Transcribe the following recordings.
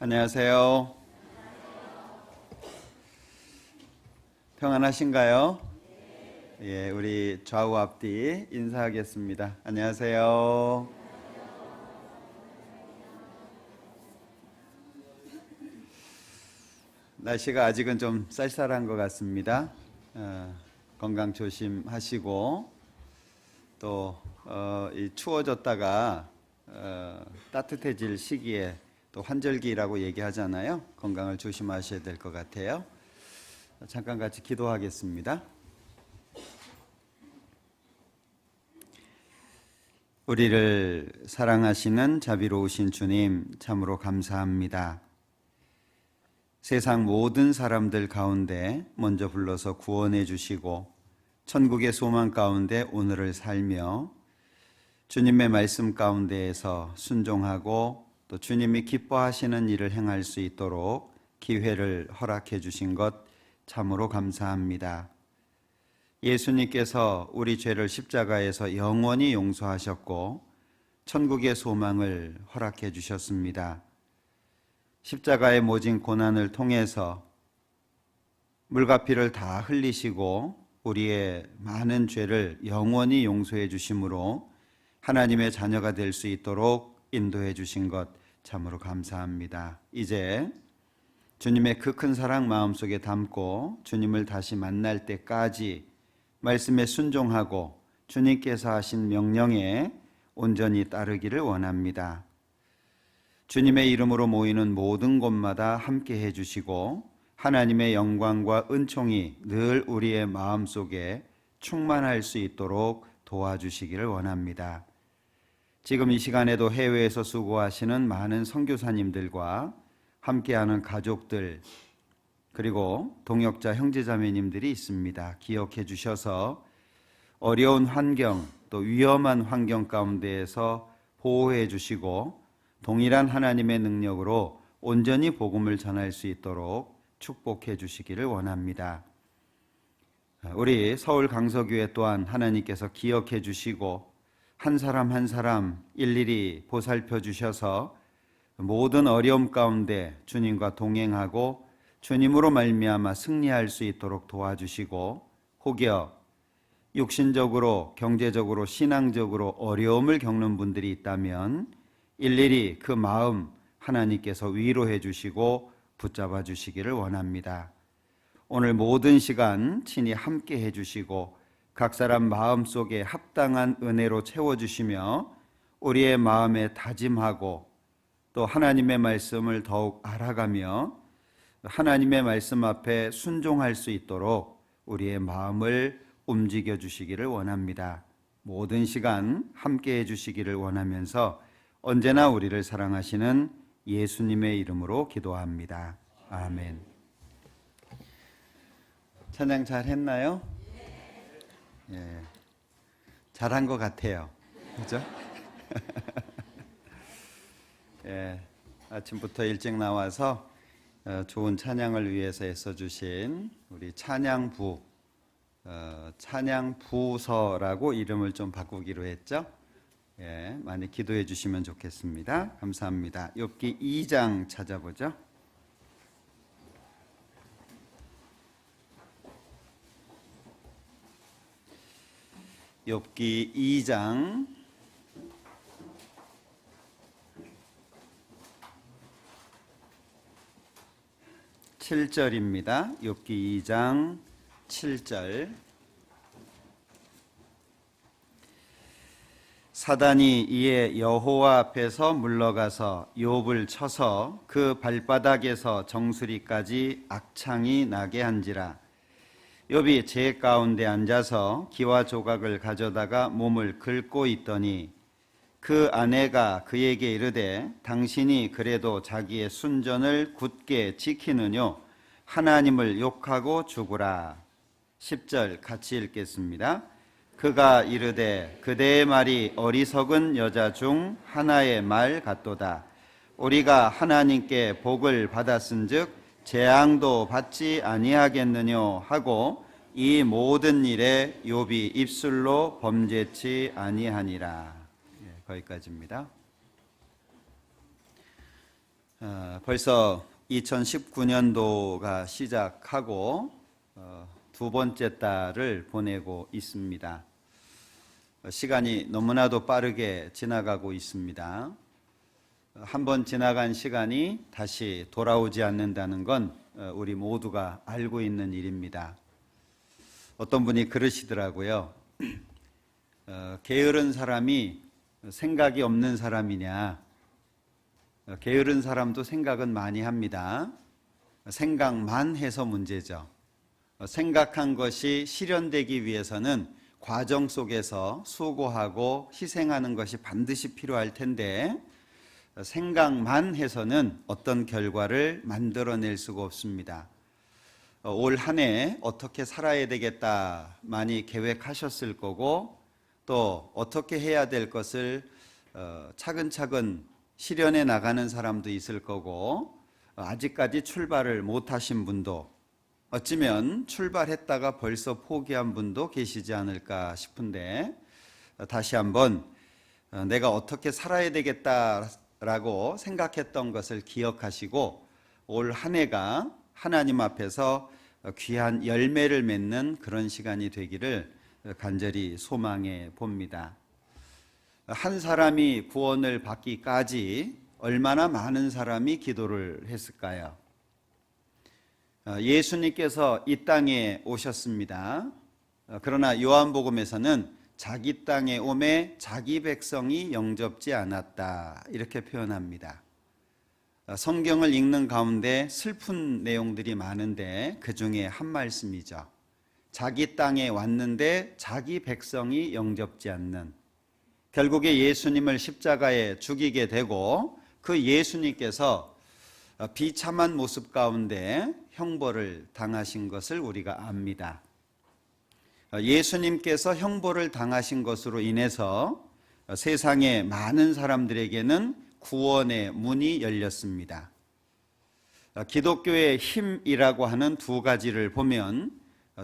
안녕하세요. 평안하신가요? 예, 우리 좌우 앞뒤 인사하겠습니다. 안녕하세요. 날씨가 아직은 좀 쌀쌀한 것 같습니다. 건강 조심하시고 또 이 추워졌다가 따뜻해질 시기에 또 환절기라고 얘기하잖아요. 건강을 조심하셔야 될 것 같아요. 잠깐 같이 기도하겠습니다. 우리를 사랑하시는 자비로우신 주님, 참으로 감사합니다. 세상 모든 사람들 가운데 먼저 불러서 구원해 주시고 천국의 소망 가운데 오늘을 살며 주님의 말씀 가운데에서 순종하고 또 주님이 기뻐하시는 일을 행할 수 있도록 기회를 허락해 주신 것 참으로 감사합니다. 예수님께서 우리 죄를 십자가에서 영원히 용서하셨고 천국의 소망을 허락해 주셨습니다. 십자가의 모진 고난을 통해서 물과 피를 다 흘리시고 우리의 많은 죄를 영원히 용서해 주심으로 하나님의 자녀가 될 수 있도록 인도해 주신 것 참으로 감사합니다. 이제 주님의 그 큰 사랑 마음속에 담고 주님을 다시 만날 때까지 말씀에 순종하고 주님께서 하신 명령에 온전히 따르기를 원합니다. 주님의 이름으로 모이는 모든 곳마다 함께 해주시고 하나님의 영광과 은총이 늘 우리의 마음속에 충만할 수 있도록 도와주시기를 원합니다. 지금 이 시간에도 해외에서 수고하시는 많은 선교사님들과 함께하는 가족들 그리고 동역자 형제자매님들이 있습니다. 기억해 주셔서 어려운 환경 또 위험한 환경 가운데에서 보호해 주시고 동일한 하나님의 능력으로 온전히 복음을 전할 수 있도록 축복해 주시기를 원합니다. 우리 서울 강서교회 또한 하나님께서 기억해 주시고 한 사람 한 사람 일일이 보살펴 주셔서 모든 어려움 가운데 주님과 동행하고 주님으로 말미암아 승리할 수 있도록 도와주시고 혹여 육신적으로 경제적으로 신앙적으로 어려움을 겪는 분들이 있다면 일일이 그 마음 하나님께서 위로해 주시고 붙잡아 주시기를 원합니다. 오늘 모든 시간 친히 함께 해 주시고 각 사람 마음속에 합당한 은혜로 채워주시며 우리의 마음에 다짐하고 또 하나님의 말씀을 더욱 알아가며 하나님의 말씀 앞에 순종할 수 있도록 우리의 마음을 움직여 주시기를 원합니다. 모든 시간 함께 해주시기를 원하면서 언제나 우리를 사랑하시는 예수님의 이름으로 기도합니다. 아멘. 찬양 잘 했나요? 예, 잘한 것 같아요. 그죠? 예, 아침부터 일찍 나와서 좋은 찬양을 위해서 애써주신 우리 찬양부서라고 이름을 좀 바꾸기로 했죠. 예, 많이 기도해 주시면 좋겠습니다. 감사합니다. 욥기 2장 찾아보죠. 욥기 2장 7절입니다. 욥기 2장 7절. 사단이 이에 여호와 앞에서 물러가서 욥을 쳐서 그 발바닥에서 정수리까지 악창이 나게 한지라. 욥이 재 가운데 앉아서 기와 조각을 가져다가 몸을 긁고 있더니 그 아내가 그에게 이르되 당신이 그래도 자기의 순전을 굳게 지키느뇨 하나님을 욕하고 죽으라. 10절 같이 읽겠습니다. 그가 이르되 그대의 말이 어리석은 여자 중 하나의 말 같도다. 우리가 하나님께 복을 받았은즉 재앙도 받지 아니하겠느뇨 하고 이 모든 일에 욥이 입술로 범죄치 아니하니라. 거기까지입니다. 벌써 2019년도가 시작하고 두 번째 달을 보내고 있습니다. 시간이 너무나도 빠르게 지나가고 있습니다. 한번 지나간 시간이 다시 돌아오지 않는다는 건 우리 모두가 알고 있는 일입니다. 어떤 분이 그러시더라고요. 게으른 사람이 생각이 없는 사람이냐? 게으른 사람도 생각은 많이 합니다. 생각만 해서 문제죠. 생각한 것이 실현되기 위해서는 과정 속에서 수고하고 희생하는 것이 반드시 필요할 텐데 생각만 해서는 어떤 결과를 만들어낼 수가 없습니다. 올 한 해 어떻게 살아야 되겠다 많이 계획하셨을 거고 또 어떻게 해야 될 것을 차근차근 실현해 나가는 사람도 있을 거고 아직까지 출발을 못하신 분도 어쩌면 출발했다가 벌써 포기한 분도 계시지 않을까 싶은데 다시 한번 내가 어떻게 살아야 되겠다라고 생각했던 것을 기억하시고 올 한 해가 하나님 앞에서 귀한 열매를 맺는 그런 시간이 되기를 간절히 소망해 봅니다. 한 사람이 구원을 받기까지 얼마나 많은 사람이 기도를 했을까요? 예수님께서 이 땅에 오셨습니다. 그러나 요한복음에서는 자기 땅에 오매 자기 백성이 영접지 않았다 이렇게 표현합니다. 성경을 읽는 가운데 슬픈 내용들이 많은데 그 중에 한 말씀이죠. 자기 땅에 왔는데 자기 백성이 영접지 않는, 결국에 예수님을 십자가에 죽이게 되고 그 예수님께서 비참한 모습 가운데 형벌을 당하신 것을 우리가 압니다. 예수님께서 형벌을 당하신 것으로 인해서 세상의 많은 사람들에게는 구원의 문이 열렸습니다. 기독교의 힘이라고 하는 두 가지를 보면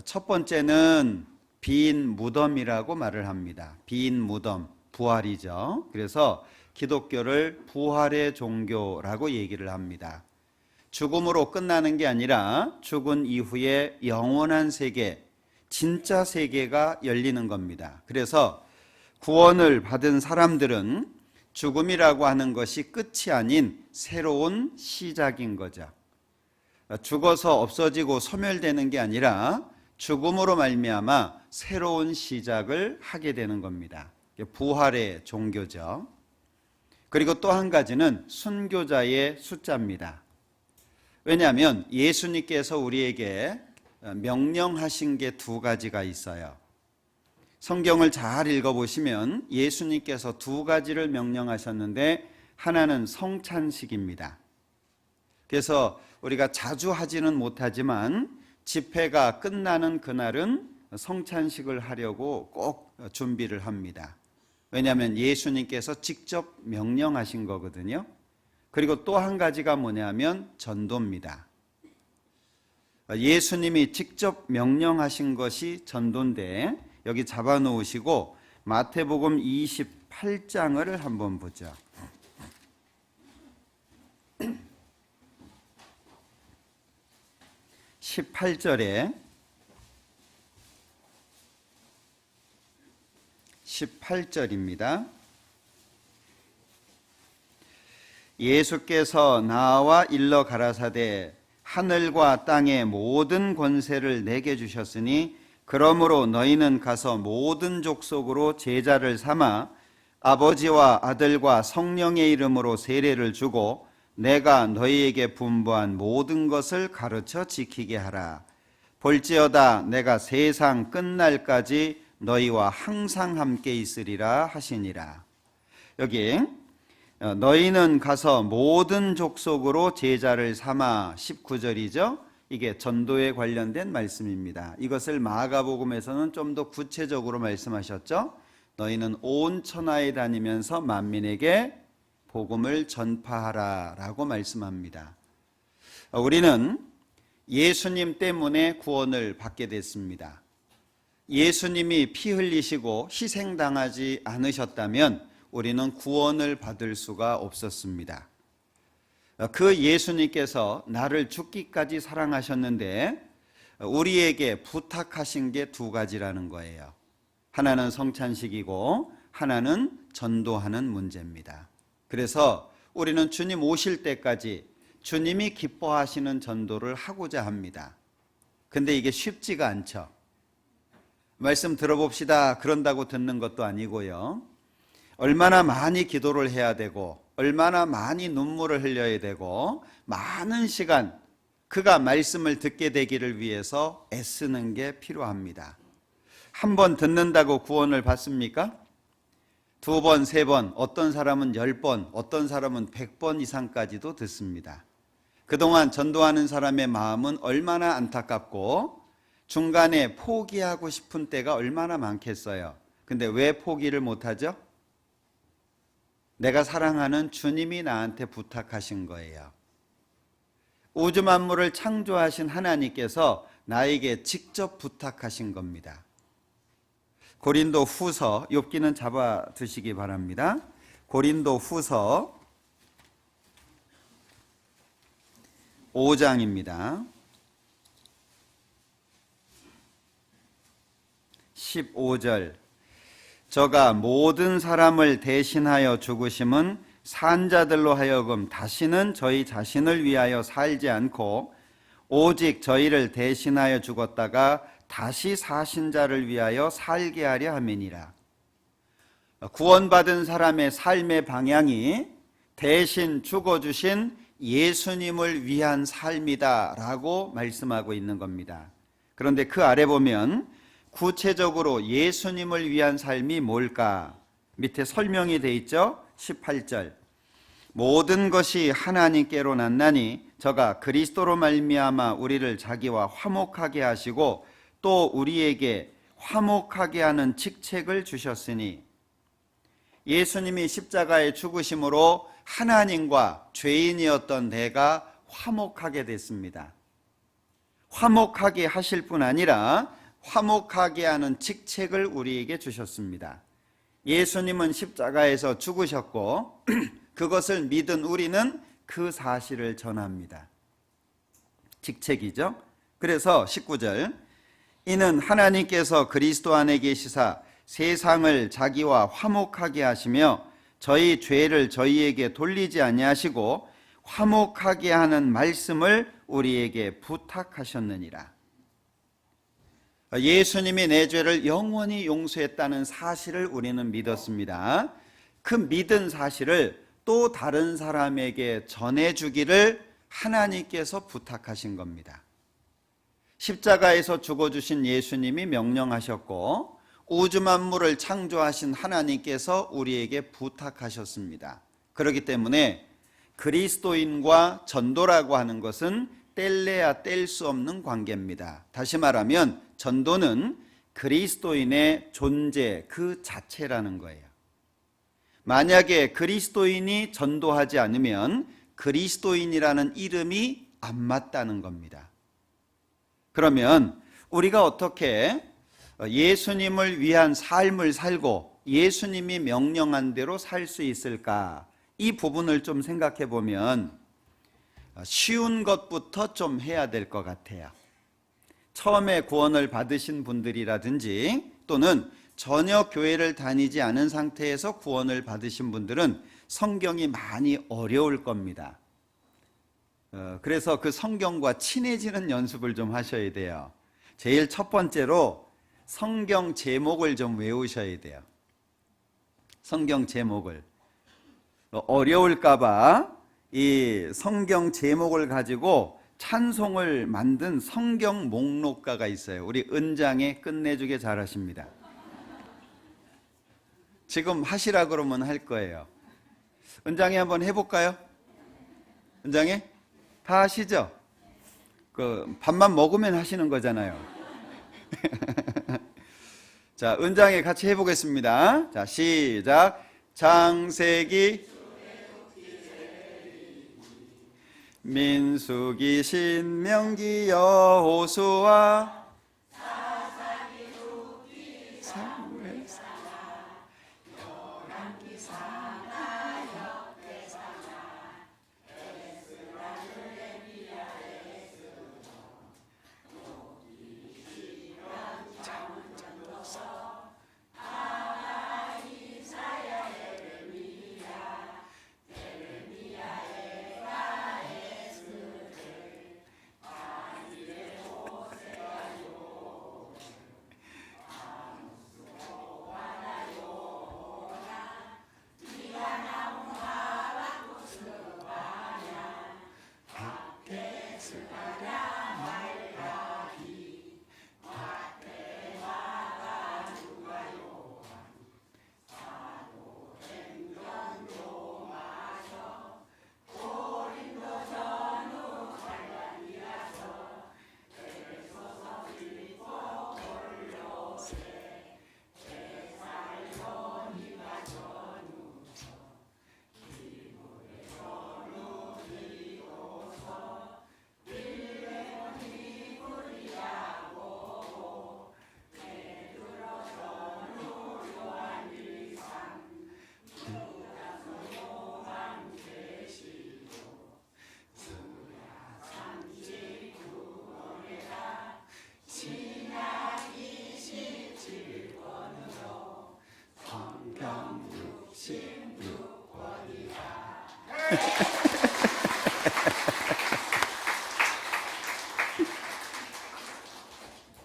첫 번째는 빈 무덤이라고 말을 합니다. 빈 무덤, 부활이죠. 그래서 기독교를 부활의 종교라고 얘기를 합니다. 죽음으로 끝나는 게 아니라 죽은 이후에 영원한 세계, 진짜 세계가 열리는 겁니다. 그래서 구원을 받은 사람들은 죽음이라고 하는 것이 끝이 아닌 새로운 시작인 거죠. 죽어서 없어지고 소멸되는 게 아니라 죽음으로 말미암아 새로운 시작을 하게 되는 겁니다. 부활의 종교죠. 그리고 또 한 가지는 순교자의 숫자입니다. 왜냐하면 예수님께서 우리에게 명령하신 게 두 가지가 있어요. 성경을 잘 읽어보시면 예수님께서 두 가지를 명령하셨는데 하나는 성찬식입니다. 그래서 우리가 자주 하지는 못하지만 집회가 끝나는 그날은 성찬식을 하려고 꼭 준비를 합니다. 왜냐하면 예수님께서 직접 명령하신 거거든요. 그리고 또 한 가지가 뭐냐면 전도입니다. 예수님이 직접 명령하신 것이 전도인데 여기 잡아놓으시고 마태복음 28장을 한번 보죠. 18절입니다. 예수께서 나와 일러 가라사대 하늘과 땅의 모든 권세를 내게 주셨으니 그러므로 너희는 가서 모든 족속으로 제자를 삼아 아버지와 아들과 성령의 이름으로 세례를 주고 내가 너희에게 분부한 모든 것을 가르쳐 지키게 하라. 볼지어다 내가 세상 끝날까지 너희와 항상 함께 있으리라 하시니라. 여기 너희는 가서 모든 족속으로 제자를 삼아 19절이죠. 이게 전도에 관련된 말씀입니다. 이것을 마가복음에서는 좀 더 구체적으로 말씀하셨죠. 너희는 온 천하에 다니면서 만민에게 복음을 전파하라 라고 말씀합니다. 우리는 예수님 때문에 구원을 받게 됐습니다. 예수님이 피 흘리시고 희생당하지 않으셨다면 우리는 구원을 받을 수가 없었습니다. 그 예수님께서 나를 죽기까지 사랑하셨는데 우리에게 부탁하신 게 두 가지라는 거예요. 하나는 성찬식이고 하나는 전도하는 문제입니다. 그래서 우리는 주님 오실 때까지 주님이 기뻐하시는 전도를 하고자 합니다. 근데 이게 쉽지가 않죠. 말씀 들어봅시다 그런다고 듣는 것도 아니고요. 얼마나 많이 기도를 해야 되고 얼마나 많이 눈물을 흘려야 되고 많은 시간 그가 말씀을 듣게 되기를 위해서 애쓰는 게 필요합니다. 한 번 듣는다고 구원을 받습니까? 두 번, 세 번, 어떤 사람은 10번, 어떤 사람은 100번 이상까지도 듣습니다. 그동안 전도하는 사람의 마음은 얼마나 안타깝고 중간에 포기하고 싶은 때가 얼마나 많겠어요. 근데 왜 포기를 못하죠? 내가 사랑하는 주님이 나한테 부탁하신 거예요. 우주 만물을 창조하신 하나님께서 나에게 직접 부탁하신 겁니다. 고린도 후서, 욥기는 잡아 두시기 바랍니다. 고린도 후서 5장입니다. 15절 저가 모든 사람을 대신하여 죽으심은 산자들로 하여금 다시는 저희 자신을 위하여 살지 않고 오직 저희를 대신하여 죽었다가 다시 사신 자를 위하여 살게 하려 함이니라. 구원받은 사람의 삶의 방향이 대신 죽어주신 예수님을 위한 삶이다 라고 말씀하고 있는 겁니다. 그런데 그 아래 보면 구체적으로 예수님을 위한 삶이 뭘까? 밑에 설명이 돼 있죠? 18절 모든 것이 하나님께로 났나니 저가 그리스도로 말미암아 우리를 자기와 화목하게 하시고 또 우리에게 화목하게 하는 직책을 주셨으니 예수님이 십자가에 죽으심으로 하나님과 죄인이었던 내가 화목하게 됐습니다. 화목하게 하실 뿐 아니라 화목하게 하는 직책을 우리에게 주셨습니다. 예수님은 십자가에서 죽으셨고 그것을 믿은 우리는 그 사실을 전합니다. 직책이죠. 그래서 19절 이는 하나님께서 그리스도 안에 계시사 세상을 자기와 화목하게 하시며 저희 죄를 저희에게 돌리지 아니하시고 화목하게 하는 말씀을 우리에게 부탁하셨느니라. 예수님이 내 죄를 영원히 용서했다는 사실을 우리는 믿었습니다. 그 믿은 사실을 또 다른 사람에게 전해주기를 하나님께서 부탁하신 겁니다. 십자가에서 죽어주신 예수님이 명령하셨고 우주 만물을 창조하신 하나님께서 우리에게 부탁하셨습니다. 그렇기 때문에 그리스도인과 전도라고 하는 것은 뗄래야 뗄 수 없는 관계입니다. 다시 말하면 전도는 그리스도인의 존재 그 자체라는 거예요. 만약에 그리스도인이 전도하지 않으면 그리스도인이라는 이름이 안 맞다는 겁니다. 그러면 우리가 어떻게 예수님을 위한 삶을 살고 예수님이 명령한 대로 살 수 있을까? 이 부분을 좀 생각해 보면 쉬운 것부터 좀 해야 될 것 같아요. 처음에 구원을 받으신 분들이라든지 또는 전혀 교회를 다니지 않은 상태에서 구원을 받으신 분들은 성경이 많이 어려울 겁니다. 그래서 그 성경과 친해지는 연습을 좀 하셔야 돼요. 제일 첫 번째로 성경 제목을 좀 외우셔야 돼요. 성경 제목을. 어려울까봐 이 성경 제목을 가지고 찬송을 만든 성경 목록가가 있어요. 우리 은장에 끝내주게 잘하십니다. 지금 하시라 그러면 할 거예요. 은장에 한번 해볼까요? 은장에? 다 하시죠? 그 밥만 먹으면 하시는 거잖아요. 자, 은장에 같이 해보겠습니다. 자, 시작. 창세기, 민수기, 신명기, 여호수아, 사무엘,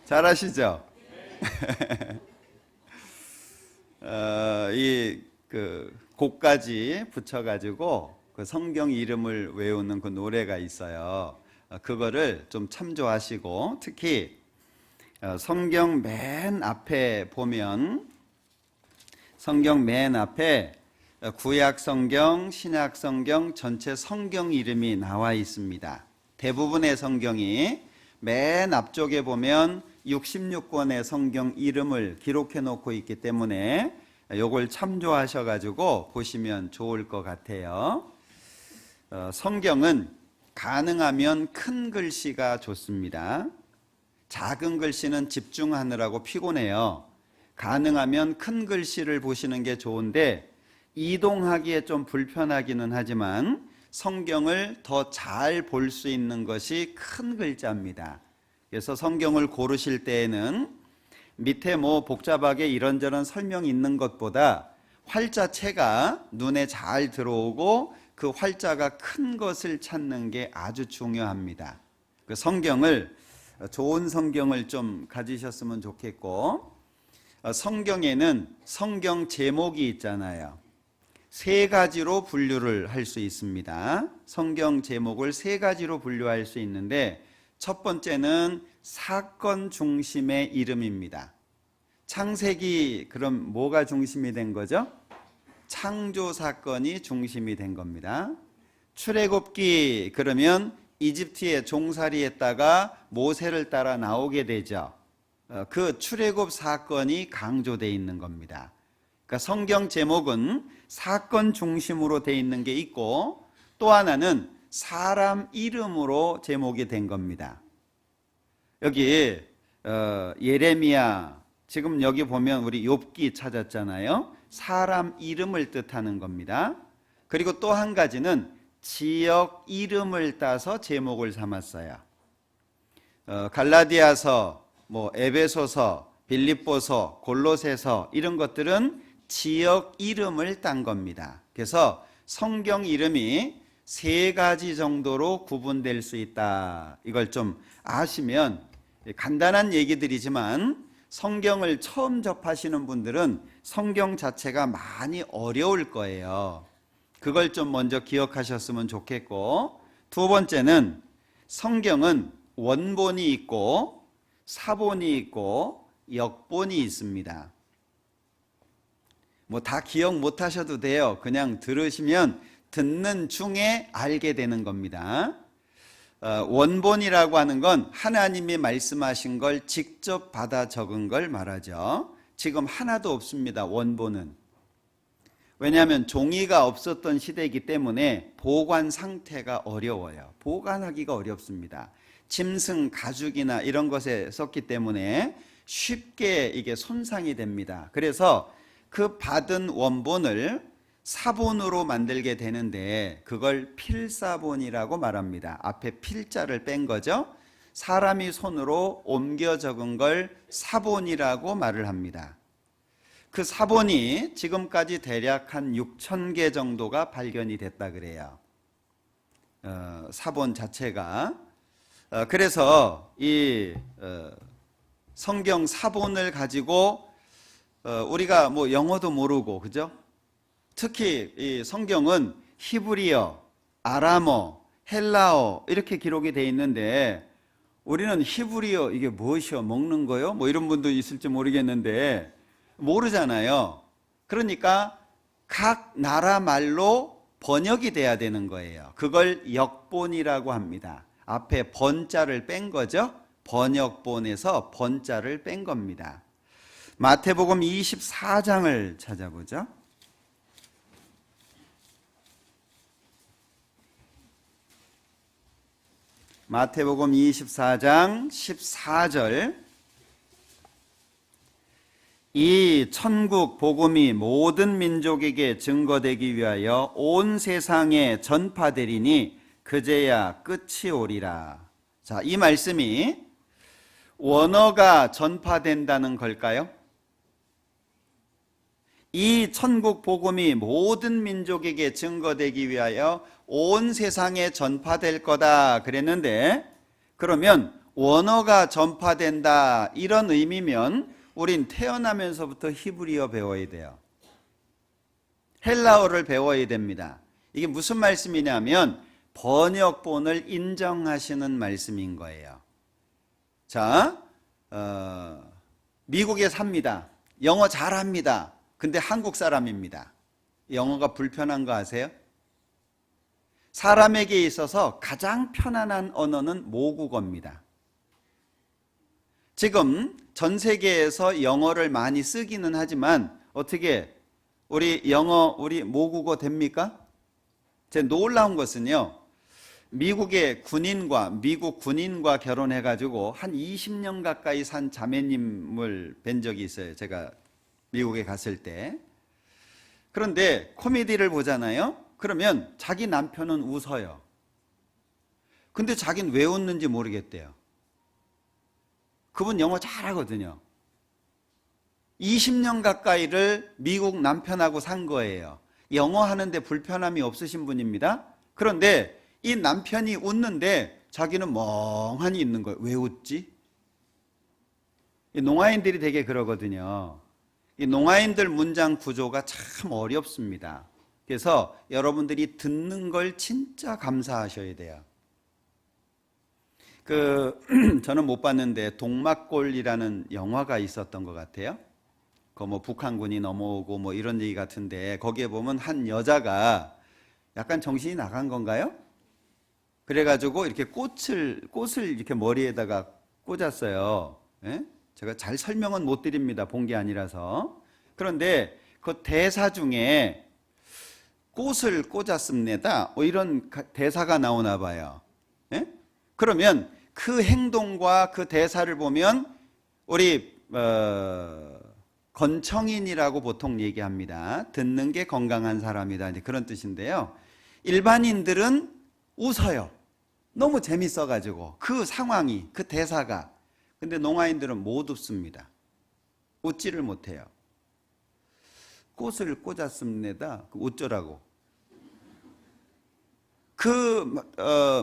잘하시죠? 곡까지 붙여가지고 그 성경 이름을 외우는 그 노래가 있어요. 그거를 좀 참조하시고, 특히 성경 맨 앞에 보면, 성경 맨 앞에 구약 성경, 신약 성경 전체 성경 이름이 나와 있습니다. 대부분의 성경이 맨 앞쪽에 보면 66권의 성경 이름을 기록해 놓고 있기 때문에 요걸 참조하셔가지고 보시면 좋을 것 같아요. 성경은 가능하면 큰 글씨가 좋습니다. 작은 글씨는 집중하느라고 피곤해요. 가능하면 큰 글씨를 보시는 게 좋은데 이동하기에 좀 불편하기는 하지만 성경을 더 잘 볼 수 있는 것이 큰 글자입니다. 그래서 성경을 고르실 때에는 밑에 뭐 복잡하게 이런저런 설명이 있는 것보다 활자체가 눈에 잘 들어오고 그 활자가 큰 것을 찾는 게 아주 중요합니다. 그 성경을, 좋은 성경을 좀 가지셨으면 좋겠고, 성경에는 성경 제목이 있잖아요. 세 가지로 분류를 할 수 있습니다. 성경 제목을 세 가지로 분류할 수 있는데, 첫 번째는 사건 중심의 이름입니다. 창세기, 그럼 뭐가 중심이 된 거죠? 창조 사건이 중심이 된 겁니다. 출애굽기, 그러면 이집트에 종살이했다가 모세를 따라 나오게 되죠. 그 출애굽 사건이 강조되어 있는 겁니다. 그러니까 성경 제목은 사건 중심으로 되어 있는 게 있고, 또 하나는 사람 이름으로 제목이 된 겁니다. 여기 예레미야, 지금 여기 보면 우리 욥기 찾았잖아요. 사람 이름을 뜻하는 겁니다. 그리고 또 한 가지는 지역 이름을 따서 제목을 삼았어요. 갈라디아서, 에베소서, 빌립보서, 골로새서, 이런 것들은 지역 이름을 딴 겁니다. 그래서 성경 이름이 세 가지 정도로 구분될 수 있다. 이걸 좀 아시면, 간단한 얘기들이지만 성경을 처음 접하시는 분들은 성경 자체가 많이 어려울 거예요. 그걸 좀 먼저 기억하셨으면 좋겠고, 두 번째는 성경은 원본이 있고 사본이 있고 역본이 있습니다. 다 기억 못 하셔도 돼요. 그냥 들으시면 듣는 중에 알게 되는 겁니다. 원본이라고 하는 건 하나님이 말씀하신 걸 직접 받아 적은 걸 말하죠. 지금 하나도 없습니다. 원본은. 왜냐하면 종이가 없었던 시대이기 때문에 보관 상태가 어려워요. 보관하기가 어렵습니다. 짐승 가죽이나 이런 것에 썼기 때문에 쉽게 이게 손상이 됩니다. 그래서 그 받은 원본을 사본으로 만들게 되는데 그걸 필사본이라고 말합니다. 앞에 필자를 뺀 거죠. 사람이 손으로 옮겨 적은 걸 사본이라고 말을 합니다. 그 사본이 지금까지 대략 한 6,000개 정도가 발견이 됐다 그래요. 사본 자체가. 그래서 이 성경 사본을 가지고 우리가 영어도 모르고, 그죠? 특히 이 성경은 히브리어, 아람어, 헬라어 이렇게 기록이 되어 있는데 우리는 히브리어 이게 무엇이요? 먹는 거요? 이런 분도 있을지 모르겠는데 모르잖아요. 그러니까 각 나라 말로 번역이 돼야 되는 거예요. 그걸 역본이라고 합니다. 앞에 번자를 뺀 거죠. 번역본에서 번자를 뺀 겁니다. 마태복음 24장을 찾아보죠. 마태복음 24장 14절. 이 천국 복음이 모든 민족에게 증거되기 위하여 온 세상에 전파되리니 그제야 끝이 오리라. 자, 이 말씀이 원어가 전파된다는 걸까요? 이 천국 복음이 모든 민족에게 증거되기 위하여 온 세상에 전파될 거다 그랬는데, 그러면 원어가 전파된다 이런 의미면 우린 태어나면서부터 히브리어 배워야 돼요. 헬라어를 배워야 됩니다. 이게 무슨 말씀이냐면 번역본을 인정하시는 말씀인 거예요. 자, 미국에 삽니다. 영어 잘합니다. 근데 한국 사람입니다. 영어가 불편한 거 아세요? 사람에게 있어서 가장 편안한 언어는 모국어입니다. 지금 전 세계에서 영어를 많이 쓰기는 하지만 어떻게 우리 영어 우리 모국어 됩니까? 제 놀라운 것은요, 미국 군인과 결혼해가지고 한 20년 가까이 산 자매님을 뵌 적이 있어요. 제가 미국에 갔을 때. 그런데 코미디를 보잖아요. 그러면 자기 남편은 웃어요. 근데 자기는 왜 웃는지 모르겠대요. 그분 영어 잘하거든요. 20년 가까이를 미국 남편하고 산 거예요. 영어 하는데 불편함이 없으신 분입니다. 그런데 이 남편이 웃는데 자기는 멍하니 있는 거예요. 왜 웃지? 이 농아인들이 되게 그러거든요. 이 농아인들 문장 구조가 참 어렵습니다. 그래서 여러분들이 듣는 걸 진짜 감사하셔야 돼요. 저는 못 봤는데 동막골이라는 영화가 있었던 것 같아요. 뭐 북한군이 넘어오고 뭐 이런 얘기 같은데, 거기에 보면 한 여자가 약간 정신이 나간 건가요? 그래가지고 이렇게 꽃을 이렇게 머리에다가 꽂았어요. 예? 제가 잘 설명은 못 드립니다. 본 게 아니라서. 그런데 그 대사 중에 꽃을 꽂았습니다. 이런 대사가 나오나 봐요. 예? 그러면 그 행동과 그 대사를 보면 우리 건청인이라고 보통 얘기합니다. 듣는 게 건강한 사람이다, 그런 뜻인데요. 일반인들은 웃어요. 너무 재밌어가지고 그 상황이, 그 대사가. 근데 농아인들은 못 웃습니다. 웃지를 못해요. 꽃을 꽂았습니다. 어쩌라고.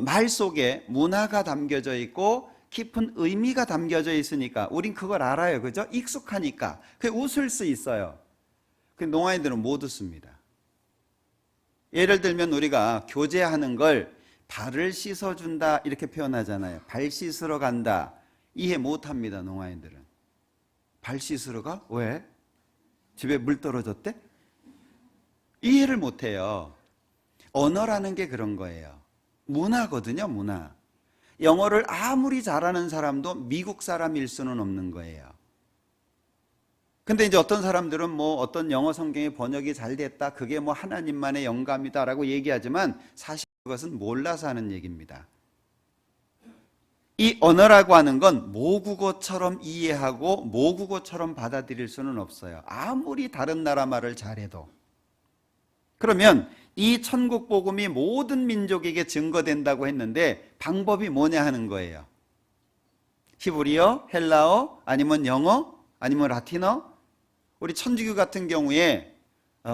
말 속에 문화가 담겨져 있고 깊은 의미가 담겨져 있으니까 우린 그걸 알아요. 그죠? 익숙하니까. 그게 웃을 수 있어요. 근데 농아인들은 못 웃습니다. 예를 들면 우리가 교제하는 걸 발을 씻어준다 이렇게 표현하잖아요. 발 씻으러 간다. 이해 못합니다. 농아인들은. 발 씻으러 가? 왜? 집에 물 떨어졌대? 이해를 못해요. 언어라는 게 그런 거예요. 문화거든요. 문화. 영어를 아무리 잘하는 사람도 미국 사람일 수는 없는 거예요. 근데 이제 어떤 사람들은 뭐 어떤 영어 성경의 번역이 잘 됐다, 그게 뭐 하나님만의 영감이다라고 얘기하지만 사실 그것은 몰라서 하는 얘기입니다. 이 언어라고 하는 건 모국어처럼 이해하고 모국어처럼 받아들일 수는 없어요. 아무리 다른 나라 말을 잘해도. 그러면 이 천국 복음이 모든 민족에게 증거된다고 했는데 방법이 뭐냐 하는 거예요. 히브리어, 헬라어, 아니면 영어, 아니면 라틴어. 우리 천주교 같은 경우에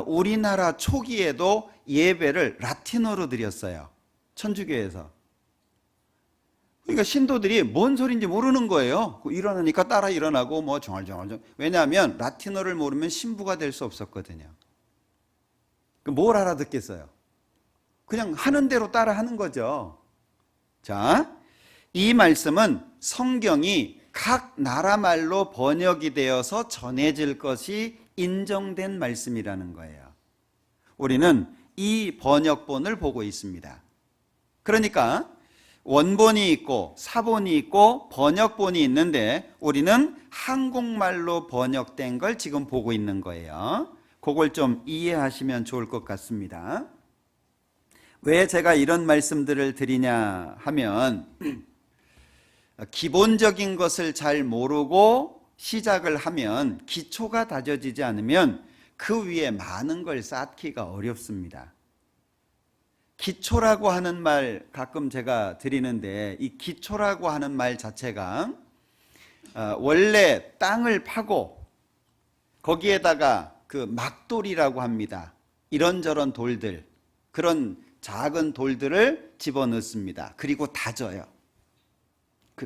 우리나라 초기에도 예배를 라틴어로 드렸어요. 천주교에서. 그러니까 신도들이 뭔 소리인지 모르는 거예요. 일어나니까 따라 일어나고 뭐 정얼정얼. 왜냐하면 라틴어를 모르면 신부가 될 수 없었거든요. 뭘 알아듣겠어요? 그냥 하는 대로 따라 하는 거죠. 자, 이 말씀은 성경이 각 나라 말로 번역이 되어서 전해질 것이 인정된 말씀이라는 거예요. 우리는 이 번역본을 보고 있습니다. 그러니까 원본이 있고 사본이 있고 번역본이 있는데 우리는 한국말로 번역된 걸 지금 보고 있는 거예요. 그걸 좀 이해하시면 좋을 것 같습니다. 왜 제가 이런 말씀들을 드리냐 하면 기본적인 것을 잘 모르고 시작을 하면, 기초가 다져지지 않으면 그 위에 많은 걸 쌓기가 어렵습니다. 기초라고 하는 말 가끔 제가 드리는데, 이 기초라고 하는 말 자체가 원래 땅을 파고 거기에다가 그 막돌이라고 합니다. 이런저런 돌들, 그런 작은 돌들을 집어넣습니다. 그리고 다져요.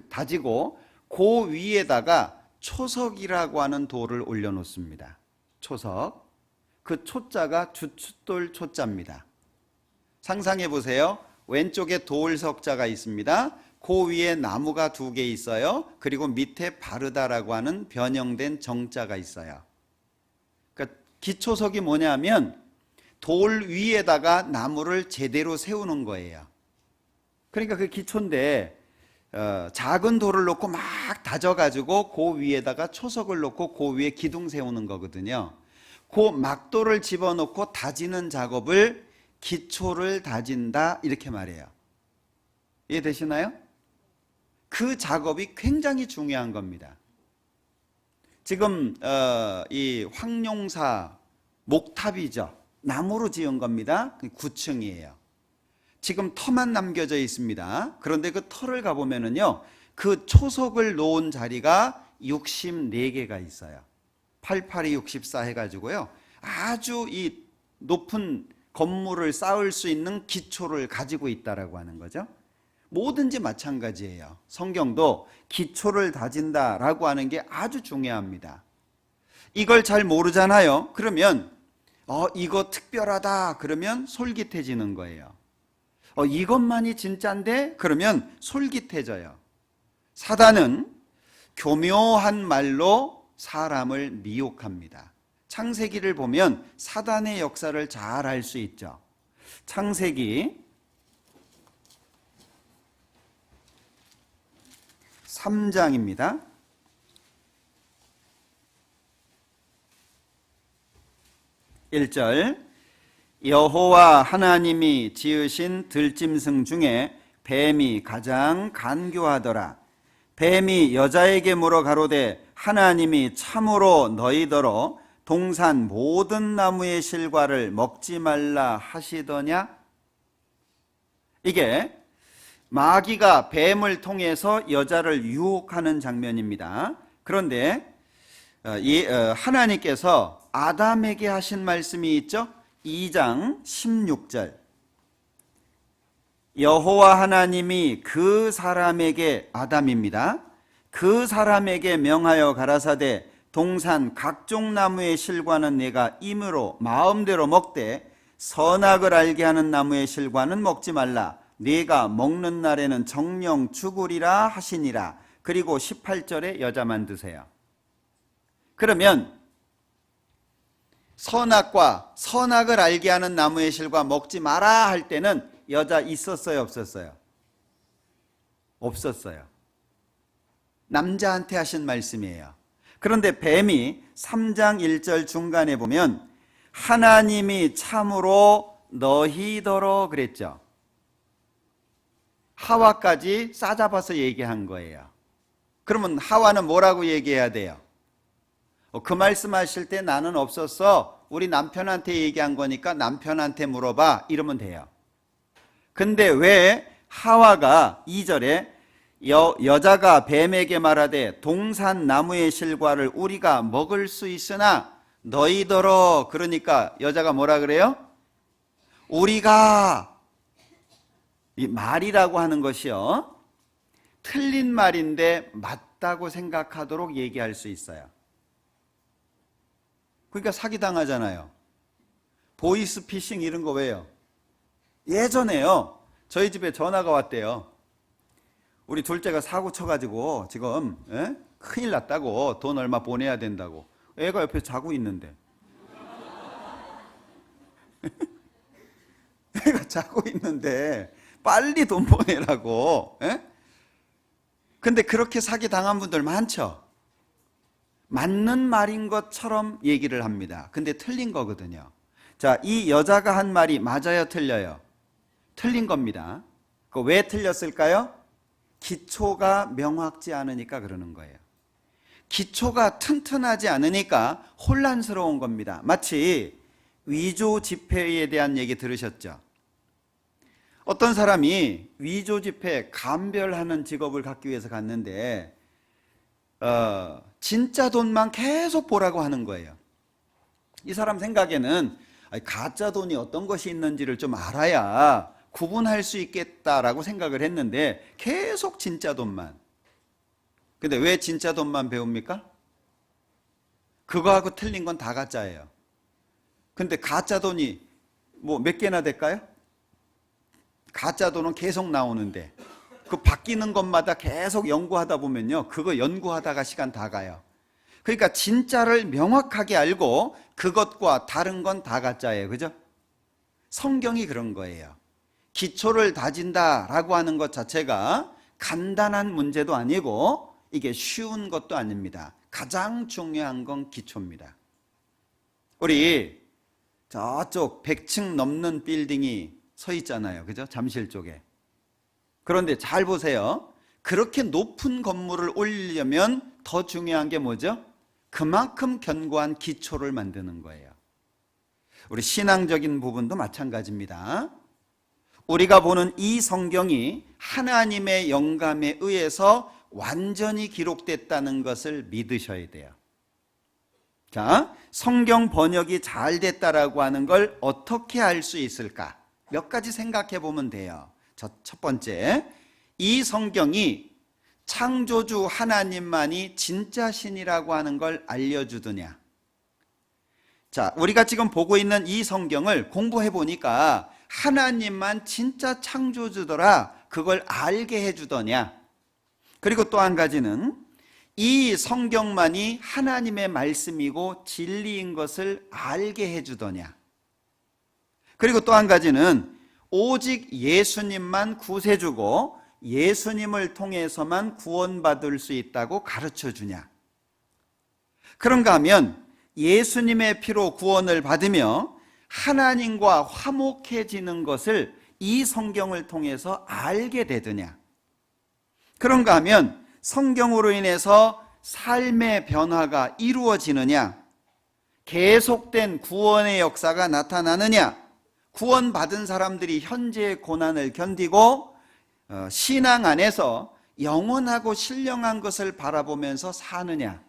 다지고 그 위에다가 초석이라고 하는 돌을 올려놓습니다. 초석. 그 초자가 주춧돌 초자입니다. 상상해 보세요. 왼쪽에 돌석자가 있습니다. 그 위에 나무가 2개 있어요. 그리고 밑에 바르다라고 하는 변형된 정자가 있어요. 그러니까 기초석이 뭐냐면 돌 위에다가 나무를 제대로 세우는 거예요. 그러니까 그 기초인데 작은 돌을 놓고 막 다져가지고 그 위에다가 초석을 놓고 그 위에 기둥 세우는 거거든요. 그 막돌을 집어넣고 다지는 작업을 기초를 다진다 이렇게 말해요. 이해되시나요? 그 작업이 굉장히 중요한 겁니다. 지금 이 황룡사 목탑이죠. 나무로 지은 겁니다. 9층이에요. 지금 터만 남겨져 있습니다. 그런데 그 터를 가보면은요, 그 초석을 놓은 자리가 64개가 있어요. 88이 64 해가지고요, 아주 이 높은 건물을 쌓을 수 있는 기초를 가지고 있다라고 하는 거죠. 뭐든지 마찬가지예요. 성경도 기초를 다진다라고 하는 게 아주 중요합니다. 이걸 잘 모르잖아요. 그러면 이거 특별하다 그러면 솔깃해지는 거예요. 이것만이 진짠데 그러면 솔깃해져요. 사단은 교묘한 말로 사람을 미혹합니다. 창세기를 보면 사단의 역사를 잘 알 수 있죠. 창세기 3장입니다. 1절 여호와 하나님이 지으신 들짐승 중에 뱀이 가장 간교하더라. 뱀이 여자에게 물어 가로되 하나님이 참으로 너희더러 동산 모든 나무의 실과를 먹지 말라 하시더냐? 이게 마귀가 뱀을 통해서 여자를 유혹하는 장면입니다. 그런데 하나님께서 아담에게 하신 말씀이 있죠. 2장 16절 여호와 하나님이 그 사람에게, 아담입니다, 그 사람에게 명하여 가라사대 동산 각종 나무의 실과는 내가 임으로 마음대로 먹되 선악을 알게 하는 나무의 실과는 먹지 말라. 네가 먹는 날에는 정령 죽으리라 하시니라. 그리고 18절에 여자만 드세요. 그러면 선악과 선악을 알게 하는 나무의 실과 먹지 마라 할 때는 여자 있었어요, 없었어요? 없었어요. 남자한테 하신 말씀이에요. 그런데 뱀이 3장 1절 중간에 보면 하나님이 참으로 너희더러 그랬죠. 하와까지 싸잡아서 얘기한 거예요. 그러면 하와는 뭐라고 얘기해야 돼요? 그 말씀하실 때 나는 없었어. 우리 남편한테 얘기한 거니까 남편한테 물어봐. 이러면 돼요. 근데 왜 하와가 2절에 여자가 뱀에게 말하되 동산 나무의 실과를 우리가 먹을 수 있으나 너희더러, 그러니까 여자가 뭐라 그래요? 우리가, 이 말이라고 하는 것이요, 틀린 말인데 맞다고 생각하도록 얘기할 수 있어요. 그러니까 사기당하잖아요. 보이스피싱 이런 거 왜요? 예전에요, 저희 집에 전화가 왔대요. 우리 둘째가 사고 쳐가지고 지금 큰일 났다고, 돈 얼마 보내야 된다고. 애가 옆에 자고 있는데 애가 자고 있는데 빨리 돈 보내라고. 근데 그렇게 사기당한 분들 많죠. 맞는 말인 것처럼 얘기를 합니다. 근데 틀린 거거든요. 자, 이 여자가 한 말이 맞아요, 틀려요? 틀린 겁니다. 왜 틀렸을까요? 기초가 명확지 않으니까 그러는 거예요. 기초가 튼튼하지 않으니까 혼란스러운 겁니다. 마치 위조 지폐에 대한 얘기 들으셨죠? 어떤 사람이 위조 지폐 감별하는 직업을 갖기 위해서 갔는데 진짜 돈만 계속 보라고 하는 거예요. 이 사람 생각에는 가짜 돈이 어떤 것이 있는지를 좀 알아야 구분할 수 있겠다라고 생각을 했는데 계속 진짜 돈만. 근데 왜 진짜 돈만 배웁니까? 그거하고 틀린 건 다 가짜예요. 근데 가짜 돈이 뭐 몇 개나 될까요? 가짜 돈은 계속 나오는데 그 바뀌는 것마다 계속 연구하다 보면요, 그거 연구하다가 시간 다 가요. 그러니까 진짜를 명확하게 알고 그것과 다른 건 다 가짜예요. 그죠? 성경이 그런 거예요. 기초를 다진다라고 하는 것 자체가 간단한 문제도 아니고 이게 쉬운 것도 아닙니다. 가장 중요한 건 기초입니다. 우리 저쪽 100층 넘는 빌딩이 서 있잖아요. 그죠? 잠실 쪽에. 그런데 잘 보세요. 그렇게 높은 건물을 올리려면 더 중요한 게 뭐죠? 그만큼 견고한 기초를 만드는 거예요. 우리 신앙적인 부분도 마찬가지입니다. 우리가 보는 이 성경이 하나님의 영감에 의해서 완전히 기록됐다는 것을 믿으셔야 돼요. 자, 성경 번역이 잘 됐다라고 하는 걸 어떻게 알 수 있을까? 몇 가지 생각해 보면 돼요. 첫 번째, 이 성경이 창조주 하나님만이 진짜 신이라고 하는 걸 알려주더냐? 자, 우리가 지금 보고 있는 이 성경을 공부해 보니까 하나님만 진짜 창조주더라, 그걸 알게 해주더냐? 그리고 또 한 가지는 이 성경만이 하나님의 말씀이고 진리인 것을 알게 해주더냐? 그리고 또 한 가지는 오직 예수님만 구세주고 예수님을 통해서만 구원받을 수 있다고 가르쳐 주냐? 그런가 하면 예수님의 피로 구원을 받으며 하나님과 화목해지는 것을 이 성경을 통해서 알게 되더냐? 그런가 하면 성경으로 인해서 삶의 변화가 이루어지느냐? 계속된 구원의 역사가 나타나느냐? 구원받은 사람들이 현재의 고난을 견디고 신앙 안에서 영원하고 신령한 것을 바라보면서 사느냐?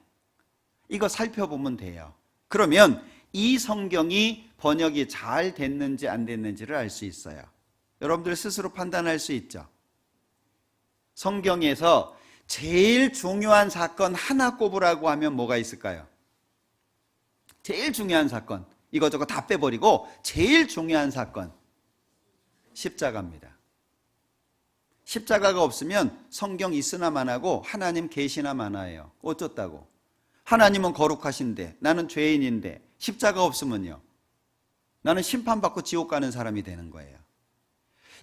이거 살펴보면 돼요. 그러면 이 성경이 번역이 잘 됐는지 안 됐는지를 알 수 있어요. 여러분들 스스로 판단할 수 있죠. 성경에서 제일 중요한 사건 하나 꼽으라고 하면 뭐가 있을까요? 제일 중요한 사건, 이거저거 다 빼버리고 제일 중요한 사건, 십자가입니다. 십자가가 없으면 성경 있으나 마나고 하나님 계시나 마나예요. 어쩌다고? 하나님은 거룩하신데 나는 죄인인데 십자가 없으면요, 나는 심판받고 지옥 가는 사람이 되는 거예요.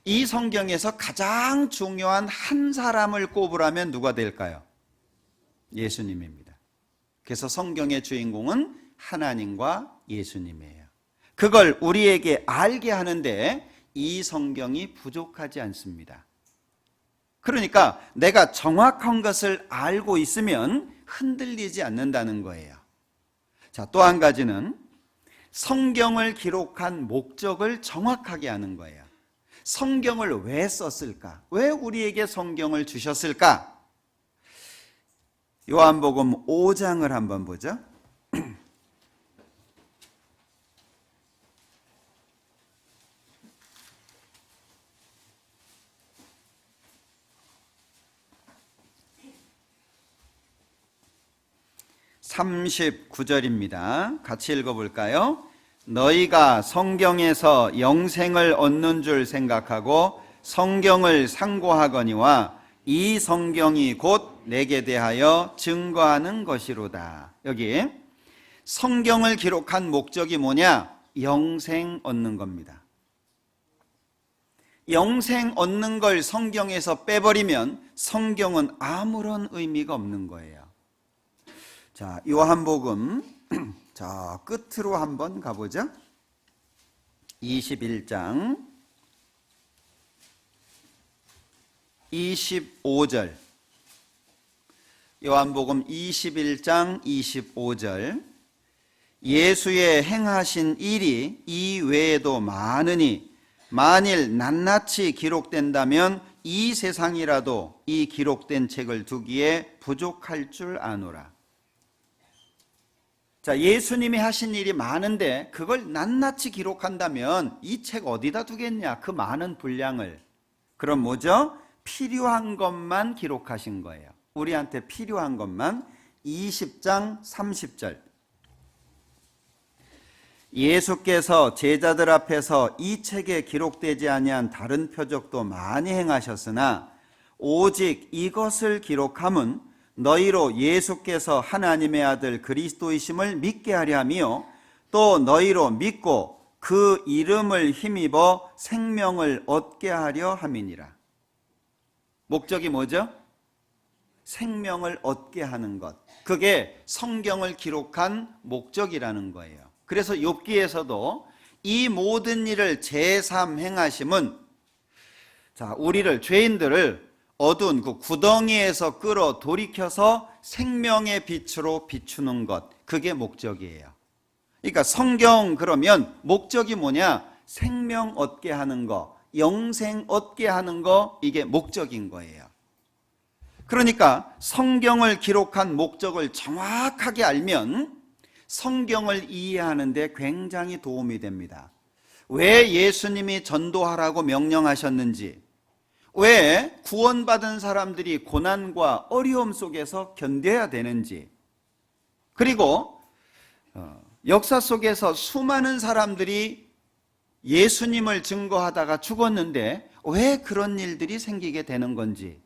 이 성경에서 가장 중요한 한 사람을 꼽으라면 누가 될까요? 예수님입니다. 그래서 성경의 주인공은 하나님과 예수님이에요. 그걸 우리에게 알게 하는데 이 성경이 부족하지 않습니다. 그러니까 내가 정확한 것을 알고 있으면 흔들리지 않는다는 거예요. 자, 또 한 가지는 성경을 기록한 목적을 정확하게 아는 거예요. 성경을 왜 썼을까? 왜 우리에게 성경을 주셨을까? 요한복음 5장을 한번 보죠. (39절입니다) 같이 읽어볼까요? 너희가 성경에서 영생을 얻는 줄 생각하고 성경을 상고하거니와 이 성경이 곧 내게 대하여 증거하는 것이로다. 여기 성경을 기록한 목적이 뭐냐? 영생 얻는 겁니다. 영생 얻는 걸 성경에서 빼버리면 성경은 아무런 의미가 없는 거예요. 자, 요한복음 자, 끝으로 한번 가보죠. 21장 25절, 요한복음 21장 25절. 예수의 행하신 일이 이 외에도 많으니 만일 낱낱이 기록된다면 이 세상이라도 이 기록된 책을 두기에 부족할 줄 아노라. 자, 예수님이 하신 일이 많은데 그걸 낱낱이 기록한다면 이 책 어디다 두겠냐? 그 많은 분량을. 그럼 뭐죠? 필요한 것만 기록하신 거예요. 우리한테 필요한 것만. 20장 30절. 예수께서 제자들 앞에서 이 책에 기록되지 아니한 다른 표적도 많이 행하셨으나 오직 이것을 기록함은 너희로 예수께서 하나님의 아들 그리스도이심을 믿게 하려 하며 또 너희로 믿고 그 이름을 힘입어 생명을 얻게 하려 함이니라. 목적이 뭐죠? 생명을 얻게 하는 것. 그게 성경을 기록한 목적이라는 거예요. 그래서 욥기에서도 이 모든 일을 제3 행하심은, 자, 우리를, 죄인들을 어두운 그 구덩이에서 끌어 돌이켜서 생명의 빛으로 비추는 것, 그게 목적이에요. 그러니까 성경 그러면 목적이 뭐냐? 생명 얻게 하는 거, 영생 얻게 하는 거, 이게 목적인 거예요. 그러니까 성경을 기록한 목적을 정확하게 알면 성경을 이해하는 데 굉장히 도움이 됩니다. 왜 예수님이 전도하라고 명령하셨는지, 왜 구원받은 사람들이 고난과 어려움 속에서 견뎌야 되는지, 그리고 역사 속에서 수많은 사람들이 예수님을 증거하다가 죽었는데 왜 그런 일들이 생기게 되는 건지,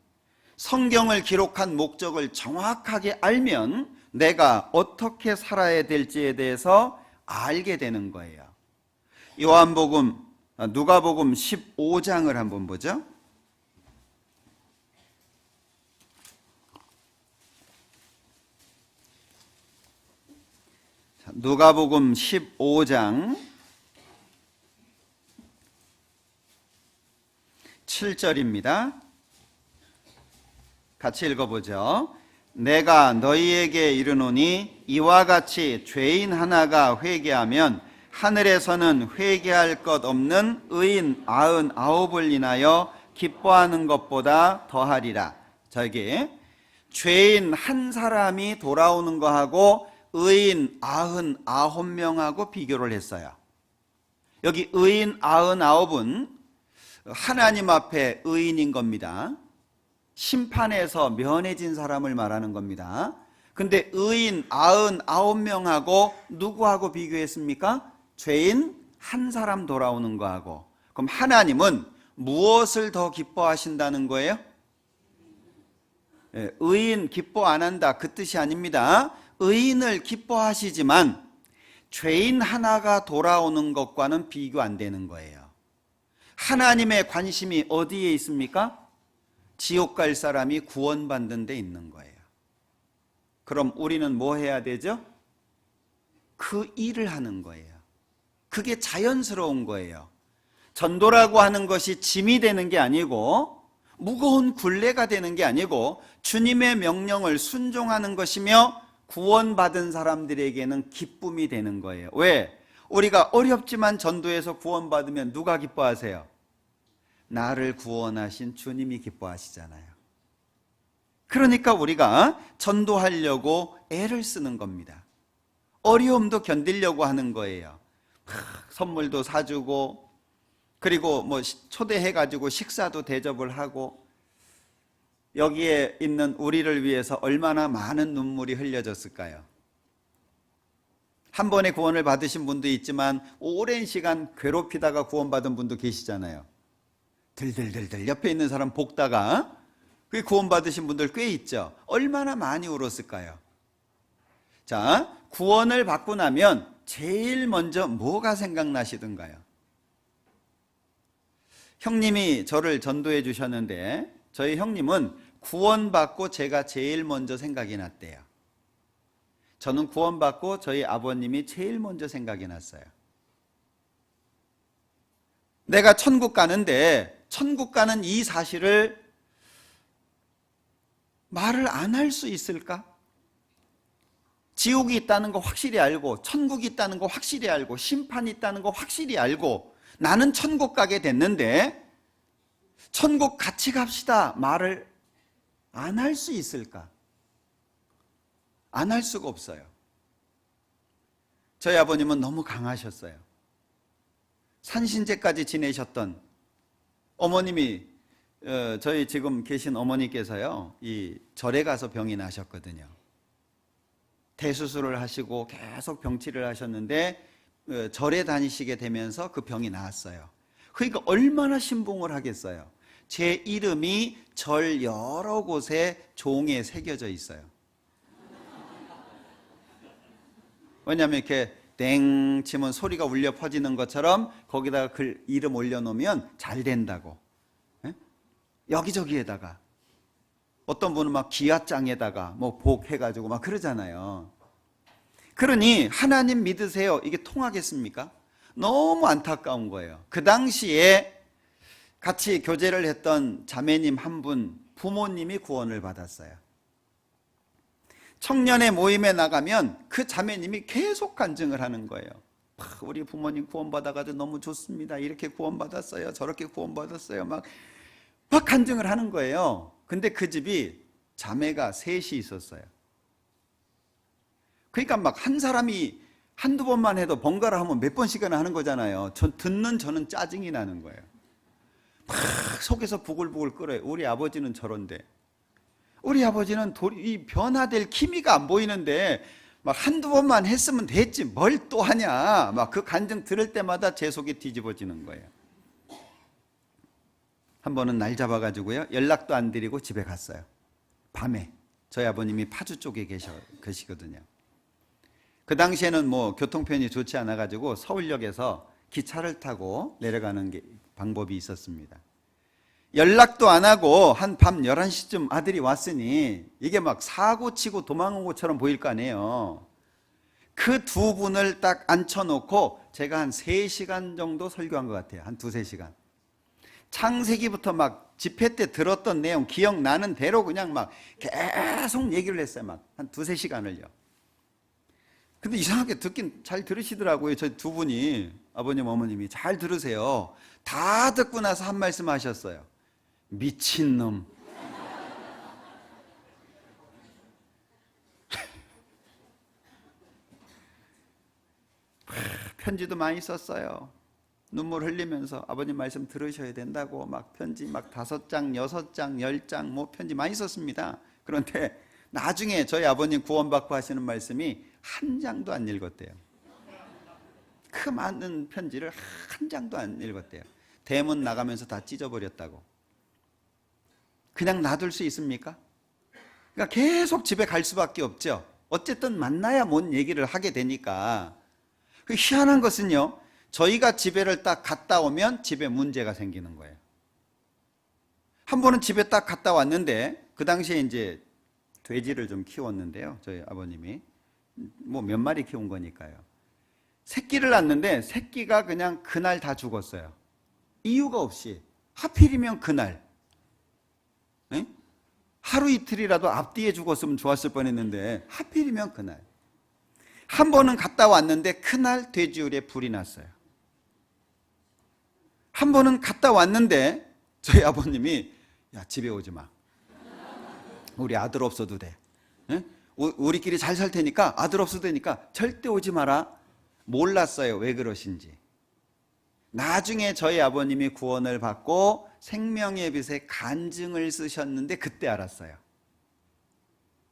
성경을 기록한 목적을 정확하게 알면 내가 어떻게 살아야 될지에 대해서 알게 되는 거예요. 누가복음 15장을 한번 보죠. 누가복음 15장 7절입니다. 같이 읽어보죠. 내가 너희에게 이르노니 이와 같이 죄인 하나가 회개하면 하늘에서는 회개할 것 없는 의인 99을 인하여 기뻐하는 것보다 더하리라. 저기 죄인 한 사람이 돌아오는 거하고 의인 99명하고 비교를 했어요. 여기 의인 99은 하나님 앞에 의인인 겁니다. 심판에서 면해진 사람을 말하는 겁니다. 근데 의인 99명하고 누구하고 비교했습니까? 죄인 한 사람 돌아오는 거하고. 그럼 하나님은 무엇을 더 기뻐하신다는 거예요? 의인 기뻐 안 한다, 그 뜻이 아닙니다. 의인을 기뻐하시지만 죄인 하나가 돌아오는 것과는 비교 안 되는 거예요. 하나님의 관심이 어디에 있습니까? 지옥 갈 사람이 구원받는 데 있는 거예요. 그럼 우리는 뭐 해야 되죠? 그 일을 하는 거예요. 그게 자연스러운 거예요. 전도라고 하는 것이 짐이 되는 게 아니고 무거운 굴레가 되는 게 아니고 주님의 명령을 순종하는 것이며 구원받은 사람들에게는 기쁨이 되는 거예요. 왜? 우리가 어렵지만 전도해서 구원받으면 누가 기뻐하세요? 나를 구원하신 주님이 기뻐하시잖아요. 그러니까 우리가 전도하려고 애를 쓰는 겁니다. 어려움도 견디려고 하는 거예요. 선물도 사주고, 그리고 초대해가지고 식사도 대접을 하고, 여기에 있는 우리를 위해서 얼마나 많은 눈물이 흘려졌을까요? 한 번에 구원을 받으신 분도 있지만 오랜 시간 괴롭히다가 구원받은 분도 계시잖아요. 들들들들 옆에 있는 사람 볶다가 그 구원받으신 분들 꽤 있죠. 얼마나 많이 울었을까요? 자, 구원을 받고 나면 제일 먼저 뭐가 생각나시던가요? 형님이 저를 전도해 주셨는데 저희 형님은 구원받고 제가 제일 먼저 생각이 났대요. 저는 구원받고 저희 아버님이 제일 먼저 생각이 났어요. 내가 천국 가는데 천국 가는 이 사실을 말을 안 할 수 있을까? 지옥이 있다는 거 확실히 알고, 천국이 있다는 거 확실히 알고, 심판이 있다는 거 확실히 알고, 나는 천국 가게 됐는데 천국 같이 갑시다 말을 안 할 수 있을까? 안 할 수가 없어요. 저희 아버님은 너무 강하셨어요. 산신제까지 지내셨던 어머님이, 저희 지금 계신 어머니께서요, 이 절에 가서 병이 나셨거든요. 대수술을 하시고 계속 병치를 하셨는데 절에 다니시게 되면서 그 병이 나았어요. 그러니까 얼마나 신봉을 하겠어요. 제 이름이 절 여러 곳에 종에 새겨져 있어요. 왜냐하면 이렇게 땡 치면 소리가 울려 퍼지는 것처럼 거기다가 글 이름 올려놓으면 잘 된다고. 예? 여기저기에다가 어떤 분은 막 기아장에다가 뭐 복 해가지고 막 그러잖아요. 그러니 하나님 믿으세요, 이게 통하겠습니까? 너무 안타까운 거예요. 그 당시에 같이 교제를 했던 자매님 한 분, 부모님이 구원을 받았어요. 청년의 모임에 나가면 그 자매님이 계속 간증을 하는 거예요. 우리 부모님 구원받아가지고 너무 좋습니다. 이렇게 구원받았어요. 저렇게 구원받았어요. 막 간증을 하는 거예요. 근데 그 집이 자매가 셋이 있었어요. 그러니까 막 한 사람이 한두 번만 해도 번갈아 하면 몇 번씩이나 하는 거잖아요. 듣는 저는 짜증이 나는 거예요. 막 속에서 부글부글 끓어요. 우리 아버지는 저런데, 우리 아버지는 이 변화될 기미가 안 보이는데 막 한두 번만 했으면 됐지 뭘 또 하냐. 막 그 간증 들을 때마다 제 속이 뒤집어지는 거예요. 한 번은 날 잡아가지고요, 연락도 안 드리고 집에 갔어요. 밤에. 저희 아버님이 파주 쪽에 계시거든요. 그 당시에는 뭐 교통편이 좋지 않아가지고 서울역에서 기차를 타고 내려가는 방법이 있었습니다. 연락도 안 하고 한 밤 11시쯤 아들이 왔으니 이게 막 사고 치고 도망온 것처럼 보일 거 아니에요. 그 두 분을 딱 앉혀놓고 제가 한 3시간 정도 설교한 것 같아요. 한 2-3시간. 창세기부터 막 집회 때 들었던 내용 기억나는 대로 그냥 막 계속 얘기를 했어요. 막 한 2-3시간을요. 근데 이상하게 듣긴 잘 들으시더라고요. 저 두 분이, 아버님 어머님이 잘 들으세요. 다 듣고 나서 한 말씀 하셨어요. 미친놈. 편지도 많이 썼어요. 눈물 흘리면서 아버님 말씀 들으셔야 된다고 막 편지 막 5장, 6장, 10장 뭐 편지 많이 썼습니다. 그런데 나중에 저희 아버님 구원받고 하시는 말씀이 한 장도 안 읽었대요. 그 많은 편지를 한 장도 안 읽었대요. 대문 나가면서 다 찢어버렸다고. 그냥 놔둘 수 있습니까? 그러니까 계속 집에 갈 수밖에 없죠. 어쨌든 만나야 뭔 얘기를 하게 되니까. 그 희한한 것은요, 저희가 집에를 딱 갔다 오면 집에 문제가 생기는 거예요. 한 번은 집에 딱 갔다 왔는데 그 당시에 이제 돼지를 좀 키웠는데요, 저희 아버님이 뭐 몇 마리 키운 거니까요. 새끼를 낳는데 새끼가 그냥 그날 다 죽었어요. 이유가 없이. 하필이면 그날. 에? 하루 이틀이라도 앞뒤에 죽었으면 좋았을 뻔했는데 하필이면 그날. 한 번은 갔다 왔는데 그날 돼지우리에 불이 났어요. 한 번은 갔다 왔는데 저희 아버님이, 야, 집에 오지 마. 우리 아들 없어도 돼. 에? 우리끼리 잘 살 테니까, 아들 없어도 되니까 절대 오지 마라. 몰랐어요, 왜 그러신지. 나중에 저희 아버님이 구원을 받고 생명의 빛에 간증을 쓰셨는데 그때 알았어요.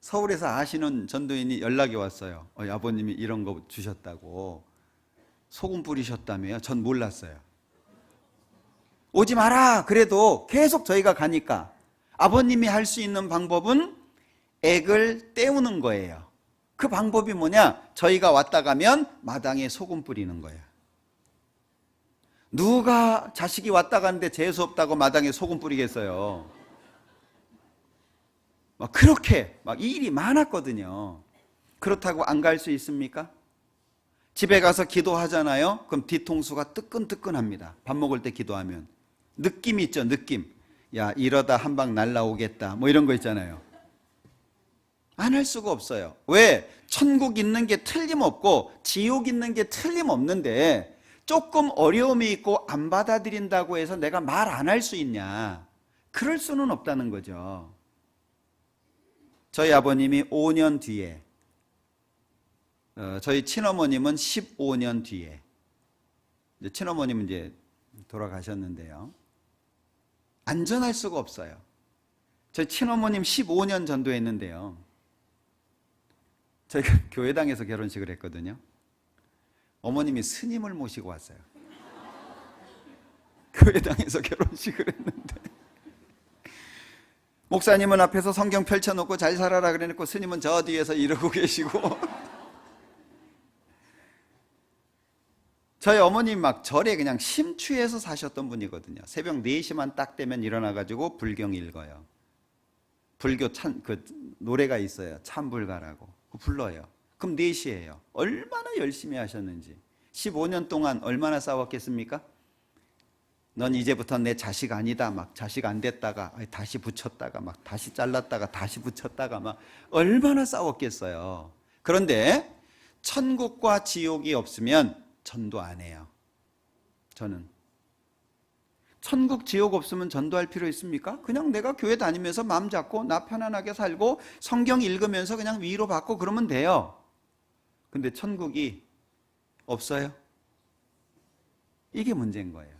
서울에서 아시는 전도인이 연락이 왔어요. 아버님이 이런 거 주셨다고. 소금 뿌리셨다며요. 전 몰랐어요. 오지 마라 그래도 계속 저희가 가니까 아버님이 할 수 있는 방법은 액을 떼우는 거예요. 그 방법이 뭐냐? 저희가 왔다 가면 마당에 소금 뿌리는 거예요. 누가 자식이 왔다 갔는데 재수 없다고 마당에 소금 뿌리겠어요? 막 그렇게 막 일이 많았거든요. 그렇다고 안 갈 수 있습니까? 집에 가서 기도하잖아요. 그럼 뒤통수가 뜨끈뜨끈합니다. 밥 먹을 때 기도하면 느낌이 있죠, 느낌. 야, 이러다 한 방 날라오겠다 뭐 이런 거 있잖아요. 안 할 수가 없어요. 왜? 천국 있는 게 틀림없고 지옥 있는 게 틀림없는데 조금 어려움이 있고 안 받아들인다고 해서 내가 말 안 할 수 있냐? 그럴 수는 없다는 거죠. 저희 아버님이 5년 뒤에 저희 친어머님은 15년 뒤에, 친어머님은 이제 돌아가셨는데요. 안전할 수가 없어요. 저희 친어머님 15년 전도했는데요. 저희가 교회당에서 결혼식을 했거든요. 어머님이 스님을 모시고 왔어요. 교회당에서 결혼식을 했는데 목사님은 앞에서 성경 펼쳐놓고 잘 살아라 그래놓고 스님은 저 뒤에서 이러고 계시고 저희 어머님 막 절에 그냥 심취해서 사셨던 분이거든요. 새벽 4시만 딱 되면 일어나가지고 불경 읽어요. 불교 그 노래가 있어요. 참불가라고. 불러요. 그럼 4시예요. 얼마나 열심히 하셨는지. 15년 동안 얼마나 싸웠겠습니까? 넌 이제부터 내 자식 아니다. 막 자식 안 됐다가 다시 붙였다가 막 다시 잘랐다가 다시 붙였다가 막 얼마나 싸웠겠어요. 그런데 천국과 지옥이 없으면 전도 안 해요. 저는 천국 지옥 없으면 전도할 필요 있습니까? 그냥 내가 교회 다니면서 마음 잡고 나 편안하게 살고 성경 읽으면서 그냥 위로받고 그러면 돼요. 근데 천국이 없어요? 이게 문제인 거예요.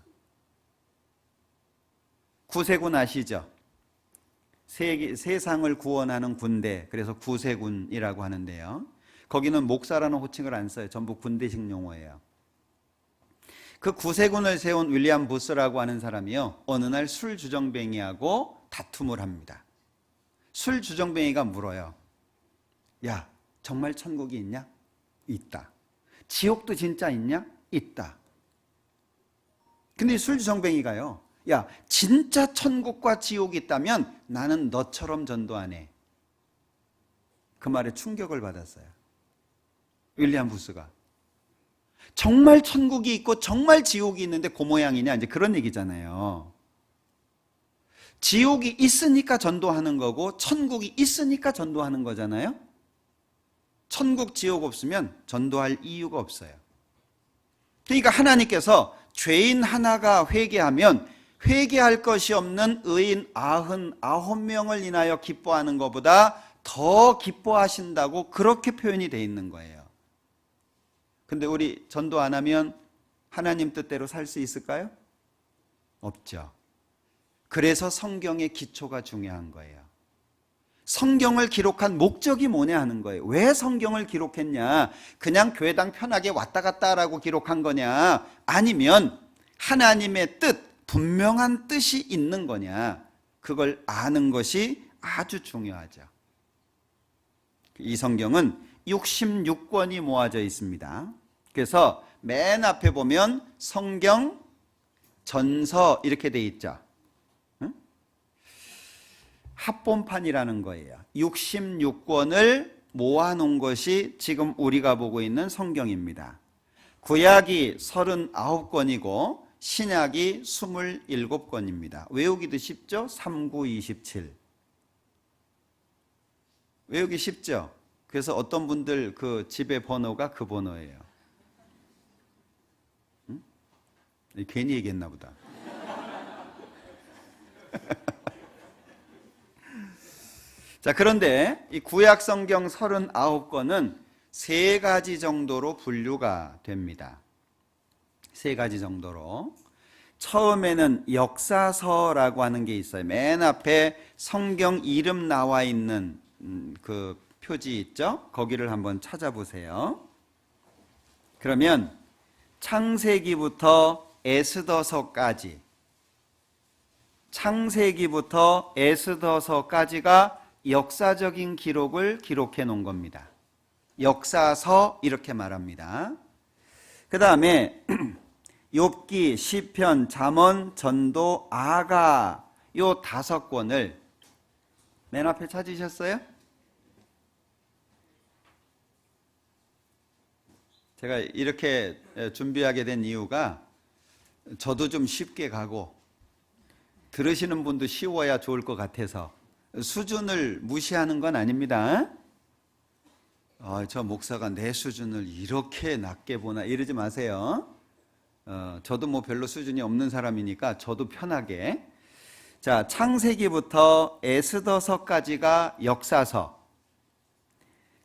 구세군 아시죠? 세상을 구원하는 군대, 그래서 구세군이라고 하는데요. 거기는 목사라는 호칭을 안 써요. 전부 군대식 용어예요. 그 구세군을 세운 윌리엄 부스라고 하는 사람이요, 어느 날 술 주정뱅이하고 다툼을 합니다. 술 주정뱅이가 물어요. 야, 정말 천국이 있냐? 있다. 지옥도 진짜 있냐? 있다. 근데 술 주정뱅이가요, 야, 진짜 천국과 지옥이 있다면 나는 너처럼 전도 안 해. 그 말에 충격을 받았어요. 윌리엄 부스가. 정말 천국이 있고 정말 지옥이 있는데 그 모양이냐, 이제 그런 얘기잖아요. 지옥이 있으니까 전도하는 거고 천국이 있으니까 전도하는 거잖아요. 천국 지옥 없으면 전도할 이유가 없어요. 그러니까 하나님께서 죄인 하나가 회개하면 회개할 것이 없는 의인 99명을 인하여 기뻐하는 것보다 더 기뻐하신다고 그렇게 표현이 되어 있는 거예요. 근데 우리 전도 안 하면 하나님 뜻대로 살 수 있을까요? 없죠. 그래서 성경의 기초가 중요한 거예요. 성경을 기록한 목적이 뭐냐 하는 거예요. 왜 성경을 기록했냐? 그냥 교회당 편하게 왔다 갔다 하라고 기록한 거냐? 아니면 하나님의 뜻, 분명한 뜻이 있는 거냐? 그걸 아는 것이 아주 중요하죠. 이 성경은 66권이 모아져 있습니다. 그래서 맨 앞에 보면 성경, 전서 이렇게 돼 있죠. 합본판이라는 거예요. 66권을 모아놓은 것이 지금 우리가 보고 있는 성경입니다. 구약이 39권이고 신약이 27권입니다. 외우기도 쉽죠? 3927. 외우기 쉽죠? 그래서 어떤 분들 그 집의 번호가 그 번호예요. 응? 괜히 얘기했나 보다. 자, 그런데 이 구약 성경 39권은 세 가지 정도로 분류가 됩니다. 세 가지 정도로. 처음에는 역사서라고 하는 게 있어요. 맨 앞에 성경 이름 나와 있는 그 표지 있죠? 거기를 한번 찾아보세요. 그러면 창세기부터 에스더서까지, 창세기부터 에스더서까지가 역사적인 기록을 기록해 놓은 겁니다. 역사서 이렇게 말합니다. 그 다음에 욥기, 시편, 잠언, 전도, 아가 요 5권을 맨 앞에 찾으셨어요? 제가 이렇게 준비하게 된 이유가 저도 좀 쉽게 가고 들으시는 분도 쉬워야 좋을 것 같아서 수준을 무시하는 건 아닙니다. 저 목사가 내 수준을 이렇게 낮게 보나 이러지 마세요. 저도 뭐 별로 수준이 없는 사람이니까 저도 편하게. 자, 창세기부터 에스더서까지가 역사서.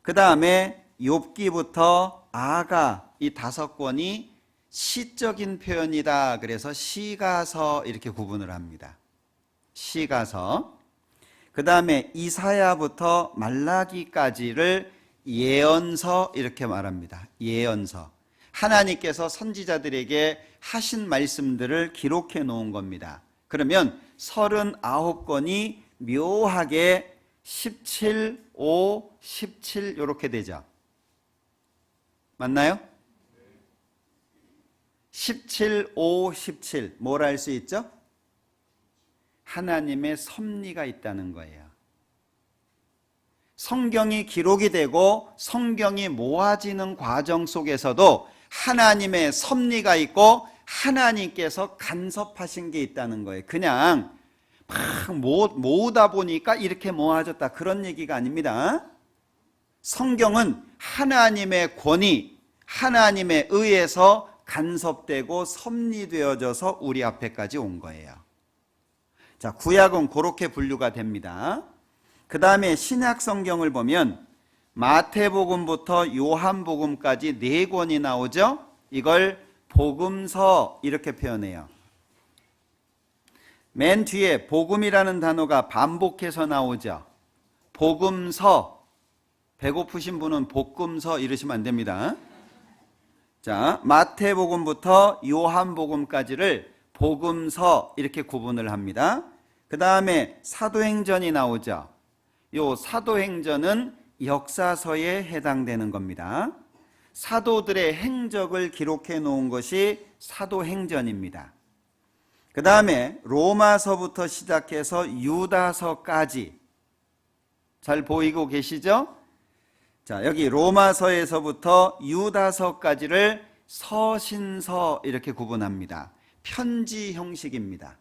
그 다음에 욥기부터 아가 이 5권이 시적인 표현이다. 그래서 시가서 이렇게 구분을 합니다. 시가서. 그 다음에 이사야부터 말라기까지를 예언서 이렇게 말합니다. 예언서. 하나님께서 선지자들에게 하신 말씀들을 기록해 놓은 겁니다. 그러면 39권이 묘하게 17, 5, 17 이렇게 되죠. 맞나요? 17, 5, 17 뭘 알 수 있죠? 하나님의 섭리가 있다는 거예요. 성경이 기록이 되고 성경이 모아지는 과정 속에서도 하나님의 섭리가 있고 하나님께서 간섭하신 게 있다는 거예요. 그냥 막 모으다 보니까 이렇게 모아졌다 그런 얘기가 아닙니다. 성경은 하나님의 권위, 하나님의 의에서 간섭되고 섭리되어져서 우리 앞에까지 온 거예요. 자, 구약은 그렇게 분류가 됩니다. 그 다음에 신약 성경을 보면 마태복음부터 요한복음까지 4권이 나오죠. 이걸 복음서 이렇게 표현해요. 맨 뒤에 복음이라는 단어가 반복해서 나오죠. 복음서. 배고프신 분은 볶음서 이러시면 안 됩니다. 자, 마태복음부터 요한복음까지를 복음서 이렇게 구분을 합니다. 그 다음에 사도행전이 나오죠. 요 사도행전은 역사서에 해당되는 겁니다. 사도들의 행적을 기록해 놓은 것이 사도행전입니다. 그 다음에 로마서부터 시작해서 유다서까지 잘 보이고 계시죠? 자, 여기 로마서에서부터 유다서까지를 서신서 이렇게 구분합니다. 편지 형식입니다.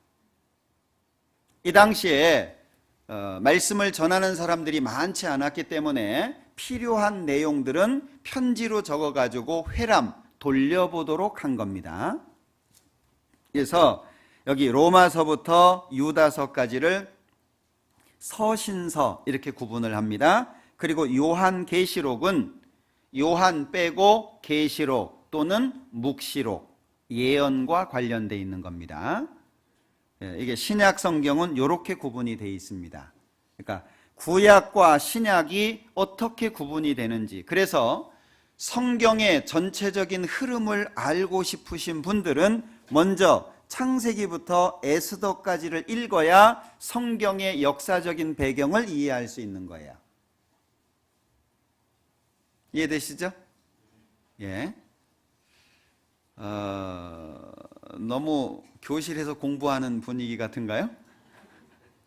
이 당시에 말씀을 전하는 사람들이 많지 않았기 때문에 필요한 내용들은 편지로 적어가지고 회람 돌려보도록 한 겁니다. 그래서 여기 로마서부터 유다서까지를 서신서 이렇게 구분을 합니다. 그리고 요한계시록은 요한 빼고 계시록 또는 묵시록, 예언과 관련되어 있는 겁니다. 이게 신약 성경은 이렇게 구분이 되어 있습니다. 그러니까 구약과 신약이 어떻게 구분이 되는지, 그래서 성경의 전체적인 흐름을 알고 싶으신 분들은 먼저 창세기부터 에스더까지를 읽어야 성경의 역사적인 배경을 이해할 수 있는 거예요. 이해되시죠? 예. 너무 교실에서 공부하는 분위기 같은가요?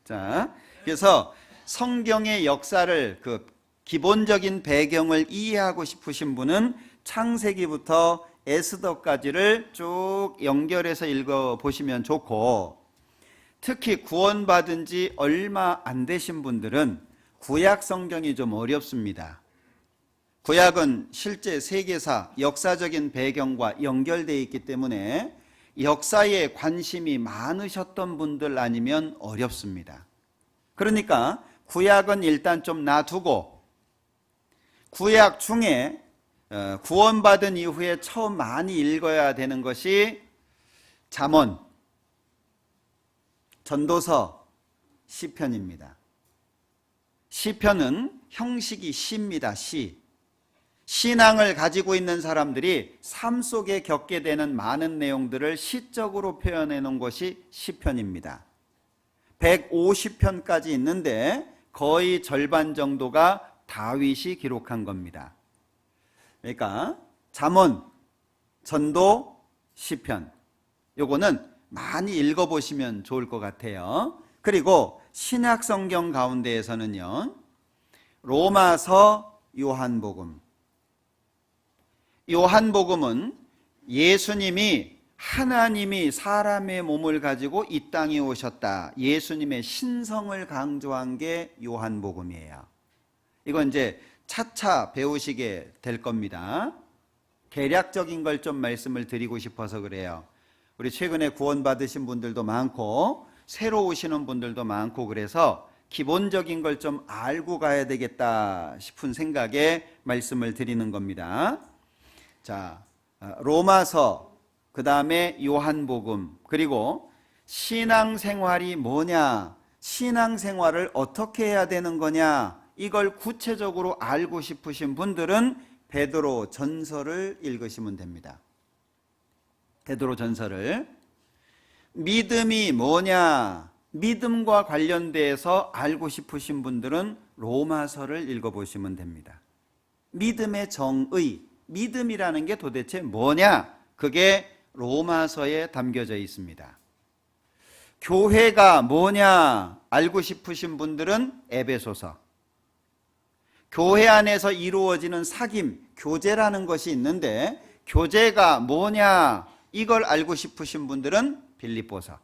자, 그래서 성경의 역사를 그 기본적인 배경을 이해하고 싶으신 분은 창세기부터 에스더까지를 쭉 연결해서 읽어보시면 좋고, 특히 구원받은 지 얼마 안 되신 분들은 구약 성경이 좀 어렵습니다. 구약은 실제 세계사, 역사적인 배경과 연결되어 있기 때문에 역사에 관심이 많으셨던 분들 아니면 어렵습니다. 그러니까 구약은 일단 좀 놔두고, 구약 중에 구원받은 이후에 처음 많이 읽어야 되는 것이 잠언, 전도서, 시편입니다. 시편은 형식이 시입니다. 시. 신앙을 가지고 있는 사람들이 삶 속에 겪게 되는 많은 내용들을 시적으로 표현해 놓은 것이 시편입니다. 150편까지 있는데 거의 절반 정도가 다윗이 기록한 겁니다. 그러니까 잠언, 전도, 시편, 요거는 많이 읽어보시면 좋을 것 같아요. 그리고 신약 성경 가운데에서는요, 로마서, 요한복음. 요한복음은 예수님이, 하나님이 사람의 몸을 가지고 이 땅에 오셨다, 예수님의 신성을 강조한 게 요한복음이에요. 이건 이제 차차 배우시게 될 겁니다. 개략적인 걸 좀 말씀을 드리고 싶어서 그래요. 우리 최근에 구원받으신 분들도 많고 새로 오시는 분들도 많고, 그래서 기본적인 걸 좀 알고 가야 되겠다 싶은 생각에 말씀을 드리는 겁니다. 자, 로마서, 그 다음에 요한복음, 그리고 신앙생활이 뭐냐, 신앙생활을 어떻게 해야 되는 거냐, 이걸 구체적으로 알고 싶으신 분들은 베드로 전서를 읽으시면 됩니다. 베드로 전서를. 믿음이 뭐냐, 믿음과 관련돼서 알고 싶으신 분들은 로마서를 읽어보시면 됩니다. 믿음의 정의, 믿음이라는 게 도대체 뭐냐, 그게 로마서에 담겨져 있습니다. 교회가 뭐냐 알고 싶으신 분들은 에베소서. 교회 안에서 이루어지는 사귐, 교제라는 것이 있는데 교제가 뭐냐 이걸 알고 싶으신 분들은 빌립보서.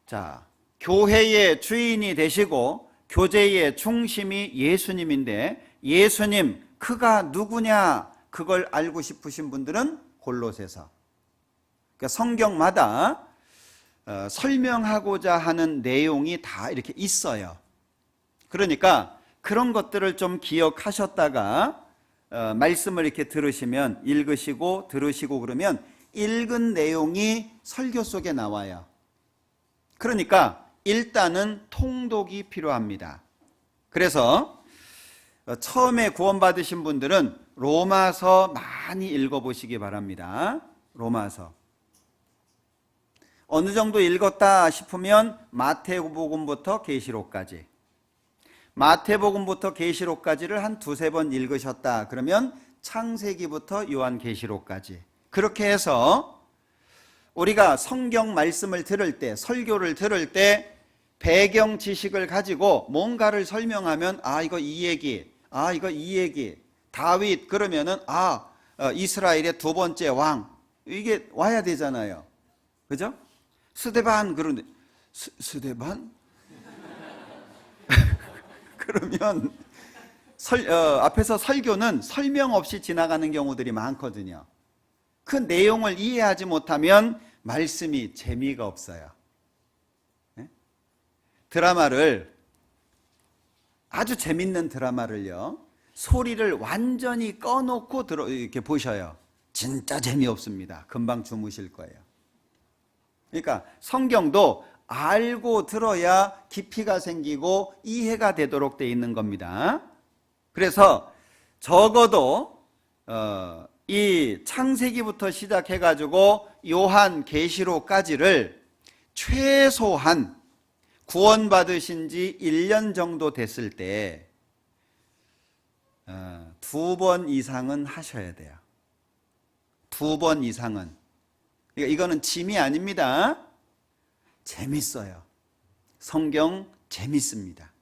자, 교회의 주인이 되시고 교제의 중심이 예수님인데 예수님 그가 누구냐 그걸 알고 싶으신 분들은 골로새서. 그러니까 성경마다 설명하고자 하는 내용이 다 이렇게 있어요. 그러니까 그런 것들을 좀 기억하셨다가 말씀을 이렇게 들으시면, 읽으시고 들으시고 그러면 읽은 내용이 설교 속에 나와요. 그러니까 일단은 통독이 필요합니다. 그래서 처음에 구원받으신 분들은 로마서 많이 읽어보시기 바랍니다. 로마서. 어느 정도 읽었다 싶으면 마태복음부터 계시록까지, 마태복음부터 계시록까지를 한 두세 번 읽으셨다 그러면 창세기부터 요한계시록까지, 그렇게 해서 우리가 성경 말씀을 들을 때, 설교를 들을 때 배경 지식을 가지고 뭔가를 설명하면 이거 이 얘기, 이거 이 얘기, 다윗 그러면은 이스라엘의 두 번째 왕, 이게 와야 되잖아요. 그죠? 스데반 그런데 스데반? 그러면 앞에서 설교는 설명 없이 지나가는 경우들이 많거든요. 그 내용을 이해하지 못하면 말씀이 재미가 없어요. 네? 드라마를, 아주 재밌는 드라마를요, 소리를 완전히 꺼놓고 이렇게 보셔요. 진짜 재미없습니다. 금방 주무실 거예요. 그러니까 성경도 알고 들어야 깊이가 생기고 이해가 되도록 돼 있는 겁니다. 그래서 적어도 이 창세기부터 시작해가지고 요한계시록까지를 최소한 구원받으신 지 1년 정도 됐을 때 2번 이상은 하셔야 돼요. 2번 이상은. 그러니까 이거는 짐이 아닙니다. 재밌어요. 성경 재밌습니다.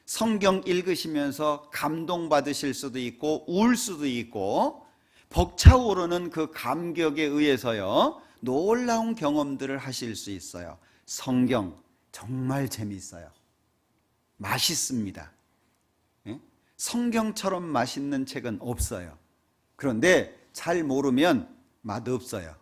성경 읽으시면서 감동받으실 수도 있고 울 수도 있고 벅차오르는 그 감격에 의해서요 놀라운 경험들을 하실 수 있어요. 성경 정말 재밌어요. 맛있습니다. 성경처럼 맛있는 책은 없어요. 그런데 잘 모르면 맛없어요.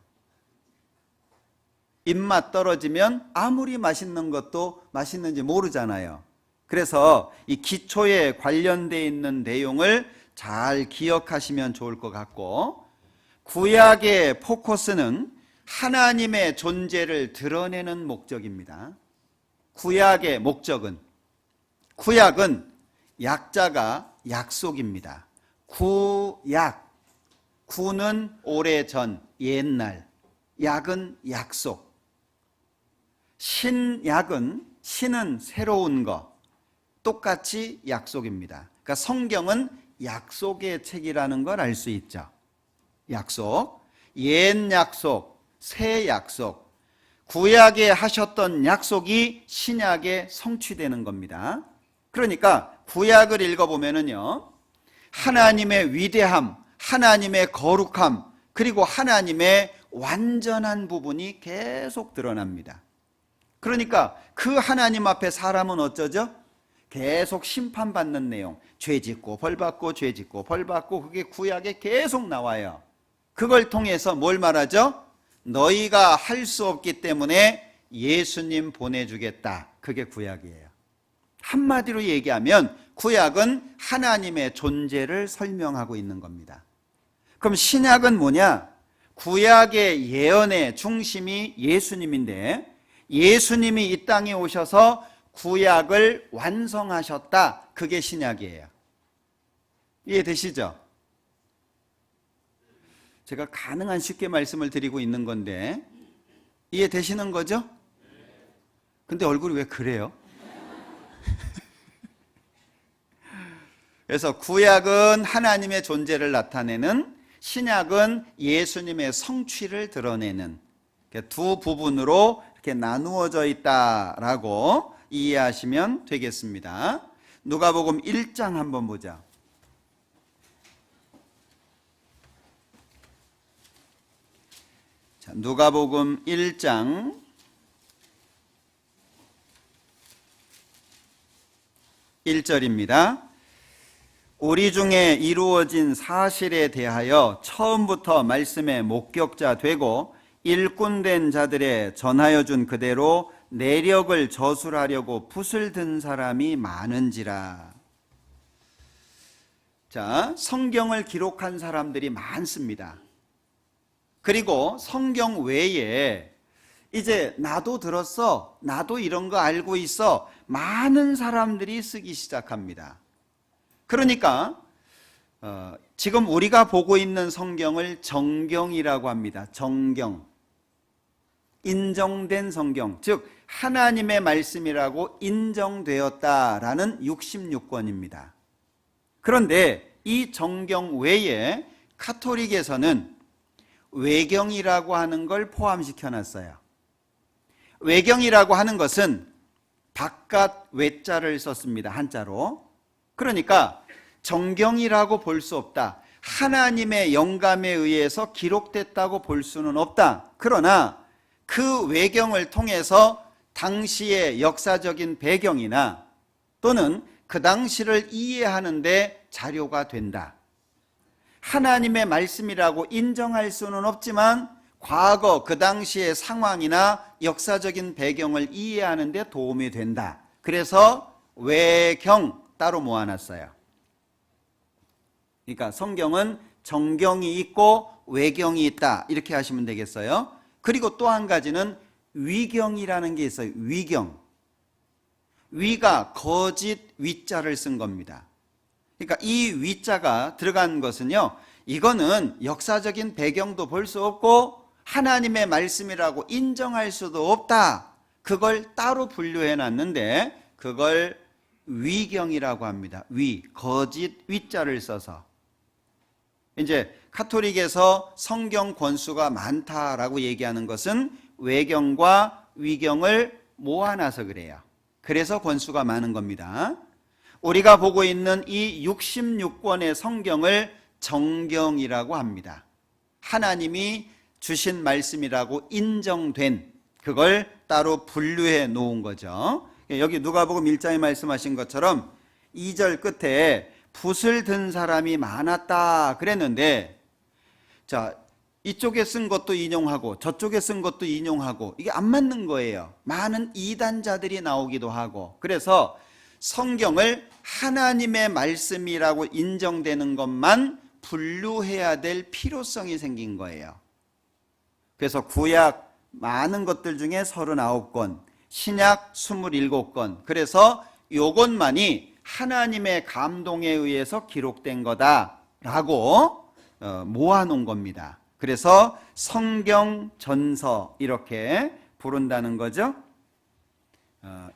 입맛 떨어지면 아무리 맛있는 것도 맛있는지 모르잖아요. 그래서 이 기초에 관련되어 있는 내용을 잘 기억하시면 좋을 것 같고, 구약의 포커스는 하나님의 존재를 드러내는 목적입니다. 구약의 목적은, 구약은 약자가 약속입니다. 구약, 구는 오래전, 옛날, 약은 약속. 신약은, 신은 새로운 거, 똑같이 약속입니다. 그러니까 성경은 약속의 책이라는 걸 알 수 있죠. 약속, 옛 약속, 새 약속. 구약에 하셨던 약속이 신약에 성취되는 겁니다. 그러니까 구약을 읽어보면은요, 하나님의 위대함, 하나님의 거룩함, 그리고 하나님의 완전한 부분이 계속 드러납니다. 그러니까 그 하나님 앞에 사람은 어쩌죠? 계속 심판받는 내용, 죄 짓고 벌 받고 죄 짓고 벌 받고, 그게 구약에 계속 나와요. 그걸 통해서 뭘 말하죠? 너희가 할 수 없기 때문에 예수님 보내주겠다. 그게 구약이에요. 한마디로 얘기하면 구약은 하나님의 존재를 설명하고 있는 겁니다. 그럼 신약은 뭐냐? 구약의 예언의 중심이 예수님인데 예수님이 이 땅에 오셔서 구약을 완성하셨다. 그게 신약이에요. 이해되시죠? 제가 가능한 쉽게 말씀을 드리고 있는 건데 이해되시는 거죠? 근데 얼굴이 왜 그래요? 그래서 구약은 하나님의 존재를 나타내는, 신약은 예수님의 성취를 드러내는 두 부분으로 이렇게 나누어져 있다라고 이해하시면 되겠습니다. 누가복음 1장 한번 보자. 자, 누가복음 1장 1절입니다. 우리 중에 이루어진 사실에 대하여 처음부터 말씀의 목격자 되고 일꾼된 자들의 전하여 준 그대로 내력을 저술하려고 붓을 든 사람이 많은지라. 자, 성경을 기록한 사람들이 많습니다. 그리고 성경 외에 이제 나도 들었어, 나도 이런 거 알고 있어, 많은 사람들이 쓰기 시작합니다. 그러니까 지금 우리가 보고 있는 성경을 정경이라고 합니다. 정경, 인정된 성경, 즉 하나님의 말씀이라고 인정되었다라는 66권입니다. 그런데 이 정경 외에 카톨릭에서는 외경이라고 하는 걸 포함시켜 놨어요. 외경이라고 하는 것은 바깥 외자를 썼습니다. 한자로. 그러니까 정경이라고 볼 수 없다. 하나님의 영감에 의해서 기록됐다고 볼 수는 없다. 그러나 그 외경을 통해서 당시의 역사적인 배경이나 또는 그 당시를 이해하는 데 자료가 된다. 하나님의 말씀이라고 인정할 수는 없지만 과거 그 당시의 상황이나 역사적인 배경을 이해하는 데 도움이 된다. 그래서 외경 따로 모아놨어요. 그러니까 성경은 정경이 있고 외경이 있다. 이렇게 하시면 되겠어요. 그리고 또 한 가지는 위경이라는 게 있어요. 위경. 위가 거짓 위자를 쓴 겁니다. 그러니까 이 위자가 들어간 것은요, 이거는 역사적인 배경도 볼 수 없고 하나님의 말씀이라고 인정할 수도 없다. 그걸 따로 분류해 놨는데 그걸 위경이라고 합니다. 위, 거짓 위자를 써서. 이제 카톨릭에서 성경 권수가 많다라고 얘기하는 것은 외경과 위경을 모아놔서 그래요. 그래서 권수가 많은 겁니다. 우리가 보고 있는 이 66권의 성경을 정경이라고 합니다. 하나님이 주신 말씀이라고 인정된, 그걸 따로 분류해 놓은 거죠. 여기 누가복음 1장에 말씀하신 것처럼 2절 끝에 붓을 든 사람이 많았다 그랬는데, 자, 이쪽에 쓴 것도 인용하고 저쪽에 쓴 것도 인용하고 이게 안 맞는 거예요. 많은 이단자들이 나오기도 하고. 그래서 성경을 하나님의 말씀이라고 인정되는 것만 분류해야 될 필요성이 생긴 거예요. 그래서 구약 많은 것들 중에 39권, 신약 27권, 그래서 요것만이 하나님의 감동에 의해서 기록된 거다라고 모아놓은 겁니다. 그래서 성경 전서 이렇게 부른다는 거죠.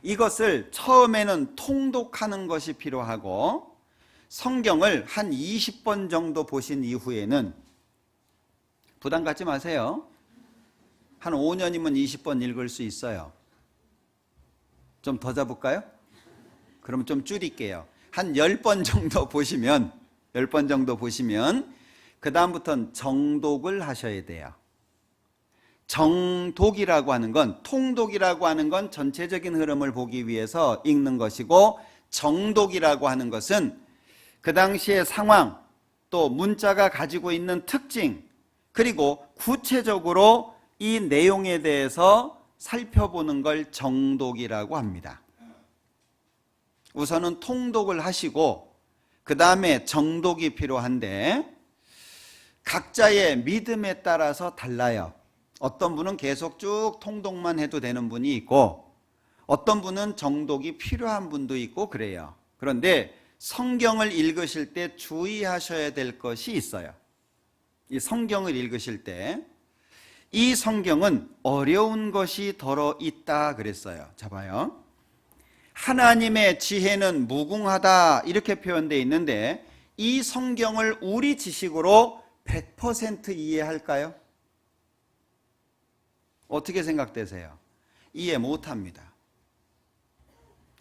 이것을 처음에는 통독하는 것이 필요하고 성경을 한 20번 정도 보신 이후에는 부담 갖지 마세요. 한 5년이면 20번 읽을 수 있어요. 좀 더 잡을까요? 그럼 좀 줄일게요. 한 10번 정도 보시면, 10번 정도 보시면 그 다음부터는 정독을 하셔야 돼요. 정독이라고 하는 건, 통독이라고 하는 건 전체적인 흐름을 보기 위해서 읽는 것이고, 정독이라고 하는 것은 그 당시의 상황, 또 문자가 가지고 있는 특징, 그리고 구체적으로 이 내용에 대해서 살펴보는 걸 정독이라고 합니다. 우선은 통독을 하시고 그 다음에 정독이 필요한데 각자의 믿음에 따라서 달라요. 어떤 분은 계속 쭉 통독만 해도 되는 분이 있고 어떤 분은 정독이 필요한 분도 있고 그래요. 그런데 성경을 읽으실 때 주의하셔야 될 것이 있어요. 이 성경을 읽으실 때 이 성경은 어려운 것이 덜어 있다 그랬어요. 자 봐요. 하나님의 지혜는 무궁하다 이렇게 표현되어 있는데 이 성경을 우리 지식으로 100% 이해할까요? 어떻게 생각되세요? 이해 못합니다.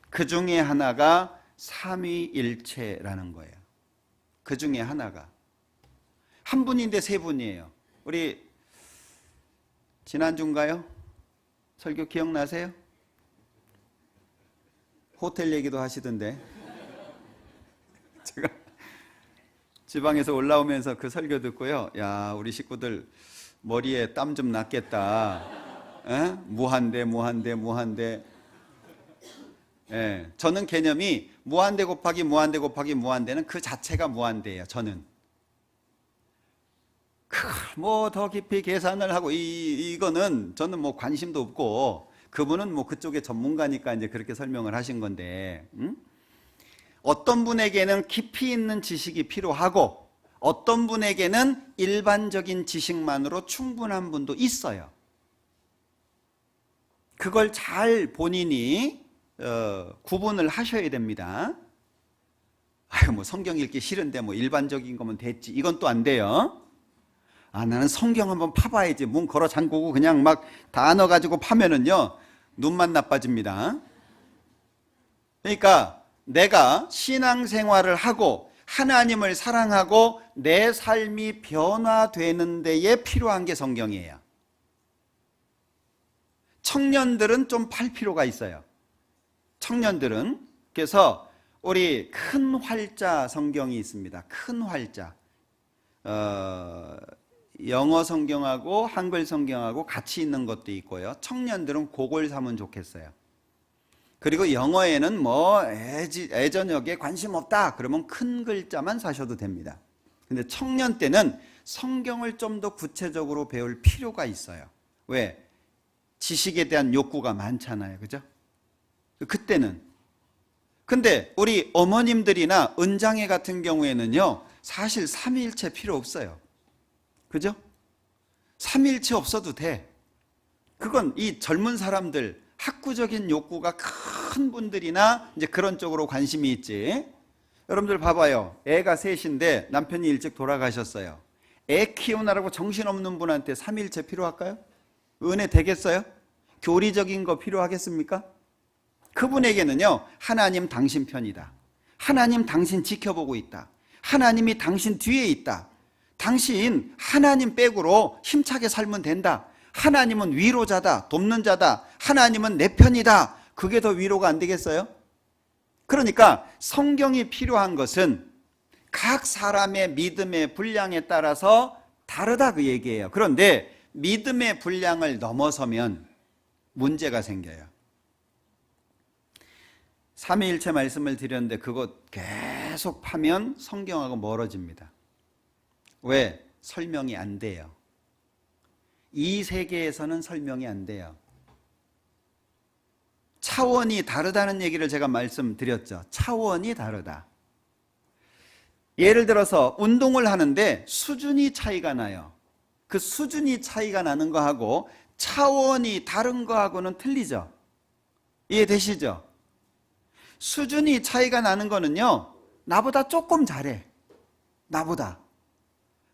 그 중에 하나가 삼위일체라는 거예요. 그 중에 하나가 한 분인데 세 분이에요. 우리 지난주인가요? 설교 기억나세요? 호텔 얘기도 하시던데 제가 지방에서 올라오면서 그 설교 듣고요, 야 우리 식구들 머리에 땀 좀 났겠다. 에? 무한대. 예, 저는 개념이 무한대 곱하기 무한대는 그 자체가 무한대예요. 저는 뭐 더 깊이 계산을 하고 이거는 저는 뭐 관심도 없고 그분은 뭐 그쪽의 전문가니까 이제 그렇게 설명을 하신 건데 어떤 분에게는 깊이 있는 지식이 필요하고 어떤 분에게는 일반적인 지식만으로 충분한 분도 있어요. 그걸 잘 본인이 구분을 하셔야 됩니다. 아유 뭐 성경 읽기 싫은데 뭐 일반적인 거면 됐지 이건 또 안 돼요. 아 나는 성경 한번 파봐야지 문 걸어 잠그고 그냥 막 단어 가지고 파면은요 눈만 나빠집니다. 그러니까 내가 신앙생활을 하고 하나님을 사랑하고 내 삶이 변화되는 데에 필요한 게 성경이에요. 청년들은 좀 팔 필요가 있어요. 청년들은 그래서 우리 큰 활자 성경이 있습니다. 큰 활자 영어 성경하고 한글 성경하고 같이 있는 것도 있고요. 청년들은 그걸 사면 좋겠어요. 그리고 영어에는 뭐 애저녁에 관심 없다 그러면 큰 글자만 사셔도 됩니다. 근데 청년 때는 성경을 좀 더 구체적으로 배울 필요가 있어요. 왜? 지식에 대한 욕구가 많잖아요. 그죠? 그때는. 근데 우리 어머님들이나 은장애 같은 경우에는요 사실 삼위일체 필요 없어요. 그죠? 삼위일체 없어도 돼. 그건 이 젊은 사람들 학구적인 욕구가 큰 분들이나 이제 그런 쪽으로 관심이 있지. 여러분들 봐봐요. 애가 셋인데 남편이 일찍 돌아가셨어요. 애 키우느라고 정신없는 분한테 삼위일체 필요할까요? 은혜 되겠어요? 교리적인 거 필요하겠습니까? 그분에게는요 하나님 당신 편이다. 하나님 당신 지켜보고 있다. 하나님이 당신 뒤에 있다. 당신 하나님 백으로 힘차게 살면 된다. 하나님은 위로자다. 돕는 자다. 하나님은 내 편이다. 그게 더 위로가 안 되겠어요? 그러니까 성경이 필요한 것은 각 사람의 믿음의 분량에 따라서 다르다 그 얘기예요. 그런데 믿음의 분량을 넘어서면 문제가 생겨요. 삼위일체 말씀을 드렸는데 그거 계속 파면 성경하고 멀어집니다. 왜? 설명이 안 돼요. 이 세계에서는 설명이 안 돼요. 차원이 다르다는 얘기를 제가 말씀드렸죠. 차원이 다르다. 예를 들어서 운동을 하는데 수준이 차이가 나요. 그 수준이 차이가 나는 거하고 차원이 다른 거하고는 틀리죠. 이해되시죠? 수준이 차이가 나는 거는요 나보다 조금 잘해. 나보다.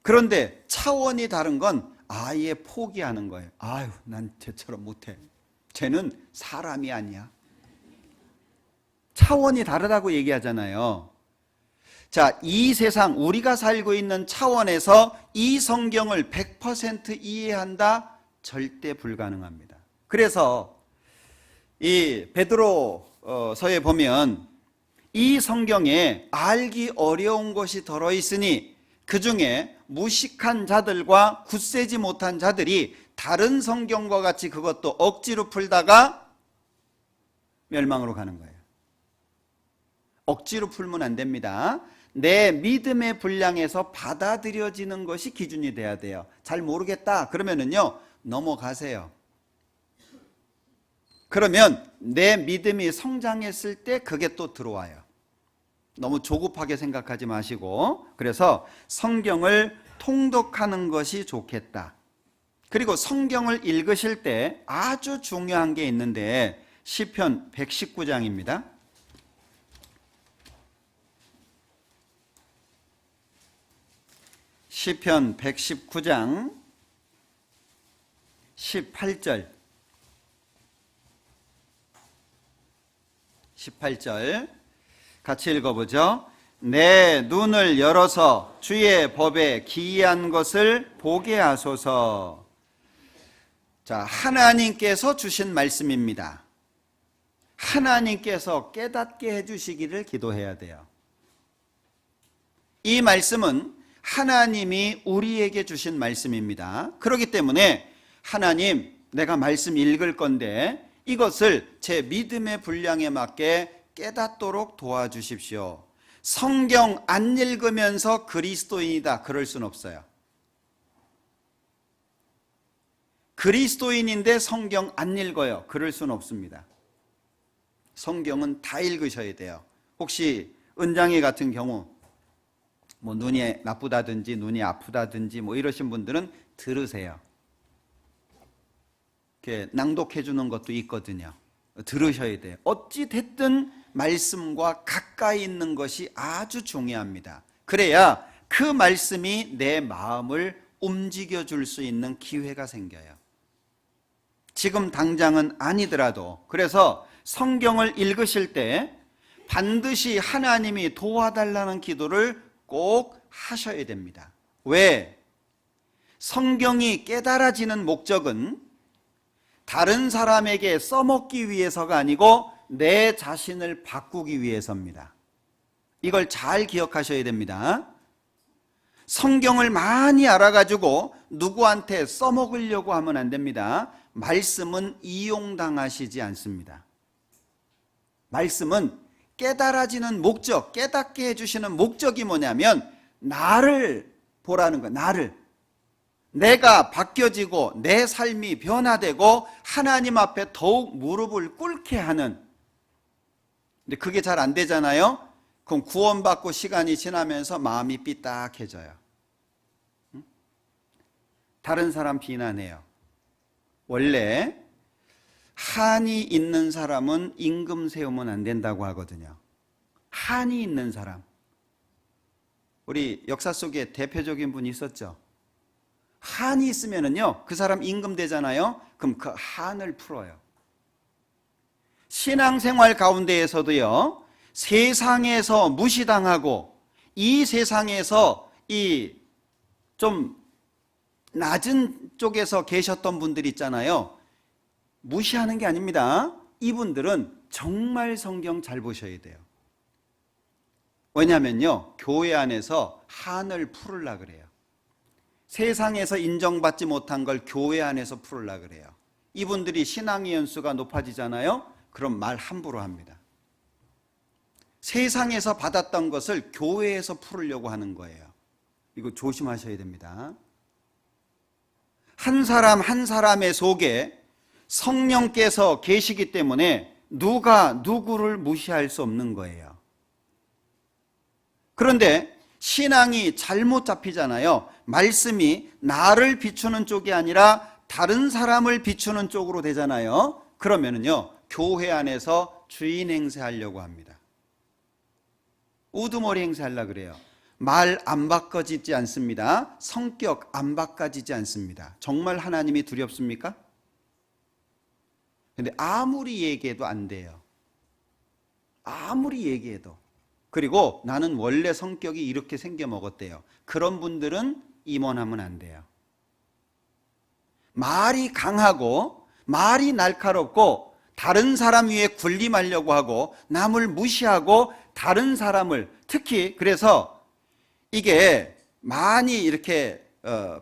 그런데 차원이 다른 건 아예 포기하는 거예요. 아유 난 쟤처럼 못해. 쟤는 사람이 아니야. 차원이 다르다고 얘기하잖아요. 자, 이 세상 우리가 살고 있는 차원에서 이 성경을 100% 이해한다? 절대 불가능합니다. 그래서 이 베드로서에 보면 이 성경에 알기 어려운 것이 들어있으니 그중에 무식한 자들과 굳세지 못한 자들이 다른 성경과 같이 그것도 억지로 풀다가 멸망으로 가는 거예요. 억지로 풀면 안 됩니다. 내 믿음의 분량에서 받아들여지는 것이 기준이 돼야 돼요. 잘 모르겠다 그러면은요 넘어가세요. 그러면 내 믿음이 성장했을 때 그게 또 들어와요. 너무 조급하게 생각하지 마시고, 그래서 성경을 통독하는 것이 좋겠다. 그리고 성경을 읽으실 때 아주 중요한 게 있는데 시편 119장입니다. 시편 119장 18절 18절 같이 읽어보죠. 내 눈을 열어서 주의 법에 기이한 것을 보게 하소서. 자, 하나님께서 주신 말씀입니다. 하나님께서 깨닫게 해주시기를 기도해야 돼요. 이 말씀은 하나님이 우리에게 주신 말씀입니다. 그렇기 때문에 하나님, 내가 말씀 읽을 건데 이것을 제 믿음의 분량에 맞게 깨닫도록 도와주십시오. 성경 안 읽으면서 그리스도인이다 그럴 순 없어요. 그리스도인인데 성경 안 읽어요 그럴 순 없습니다. 성경은 다 읽으셔야 돼요. 혹시 은장이 같은 경우 뭐 눈이 나쁘다든지 눈이 아프다든지 뭐 이러신 분들은 들으세요. 이렇게 낭독해 주는 것도 있거든요. 들으셔야 돼요. 어찌 됐든 말씀과 가까이 있는 것이 아주 중요합니다. 그래야 그 말씀이 내 마음을 움직여 줄 수 있는 기회가 생겨요. 지금 당장은 아니더라도, 그래서 성경을 읽으실 때 반드시 하나님이 도와달라는 기도를 꼭 하셔야 됩니다. 왜? 성경이 깨달아지는 목적은 다른 사람에게 써먹기 위해서가 아니고 내 자신을 바꾸기 위해서입니다. 이걸 잘 기억하셔야 됩니다. 성경을 많이 알아가지고 누구한테 써먹으려고 하면 안 됩니다. 말씀은 이용당하시지 않습니다. 말씀은 깨달아지는 목적, 깨닫게 해주시는 목적이 뭐냐면 나를 보라는 거예요. 나를. 내가 바뀌어지고 내 삶이 변화되고 하나님 앞에 더욱 무릎을 꿇게 하는. 근데 그게 잘 안 되잖아요. 그럼 구원받고 시간이 지나면서 마음이 삐딱해져요. 다른 사람 비난해요. 원래 한이 있는 사람은 임금 세우면 안 된다고 하거든요. 한이 있는 사람. 우리 역사 속에 대표적인 분이 있었죠. 한이 있으면은요, 그 사람 임금 되잖아요. 그럼 그 한을 풀어요. 신앙생활 가운데에서도요, 세상에서 무시당하고 이 세상에서 이 좀 낮은 쪽에서 계셨던 분들 있잖아요. 무시하는 게 아닙니다. 이분들은 정말 성경 잘 보셔야 돼요. 왜냐하면요, 교회 안에서 한을 풀으려고 그래요. 세상에서 인정받지 못한 걸 교회 안에서 풀으려고 그래요. 이분들이 신앙의 연수가 높아지잖아요. 그럼 말 함부로 합니다. 세상에서 받았던 것을 교회에서 풀으려고 하는 거예요. 이거 조심하셔야 됩니다. 한 사람 한 사람의 속에 성령께서 계시기 때문에 누가 누구를 무시할 수 없는 거예요. 그런데 신앙이 잘못 잡히잖아요. 말씀이 나를 비추는 쪽이 아니라 다른 사람을 비추는 쪽으로 되잖아요. 그러면은요, 교회 안에서 주인 행세하려고 합니다. 우두머리 행세하려고 그래요. 말 안 바꿔지지 않습니다. 성격 안 바꿔지지 않습니다. 정말 하나님이 두렵습니까? 근데 아무리 얘기해도 안 돼요. 아무리 얘기해도. 그리고 나는 원래 성격이 이렇게 생겨 먹었대요. 그런 분들은 임원하면 안 돼요. 말이 강하고 말이 날카롭고 다른 사람 위에 군림하려고 하고 남을 무시하고 다른 사람을, 특히 그래서 이게 많이 이렇게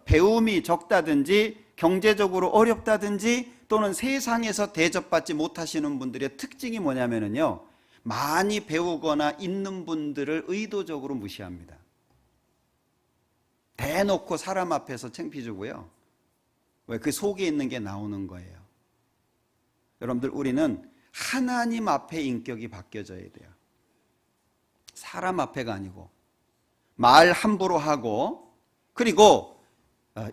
배움이 적다든지 경제적으로 어렵다든지 또는 세상에서 대접받지 못하시는 분들의 특징이 뭐냐면요, 많이 배우거나 있는 분들을 의도적으로 무시합니다. 대놓고 사람 앞에서 창피 주고요. 왜? 그 속에 있는 게 나오는 거예요. 여러분들, 우리는 하나님 앞에 인격이 바뀌어져야 돼요. 사람 앞에가 아니고, 말 함부로 하고, 그리고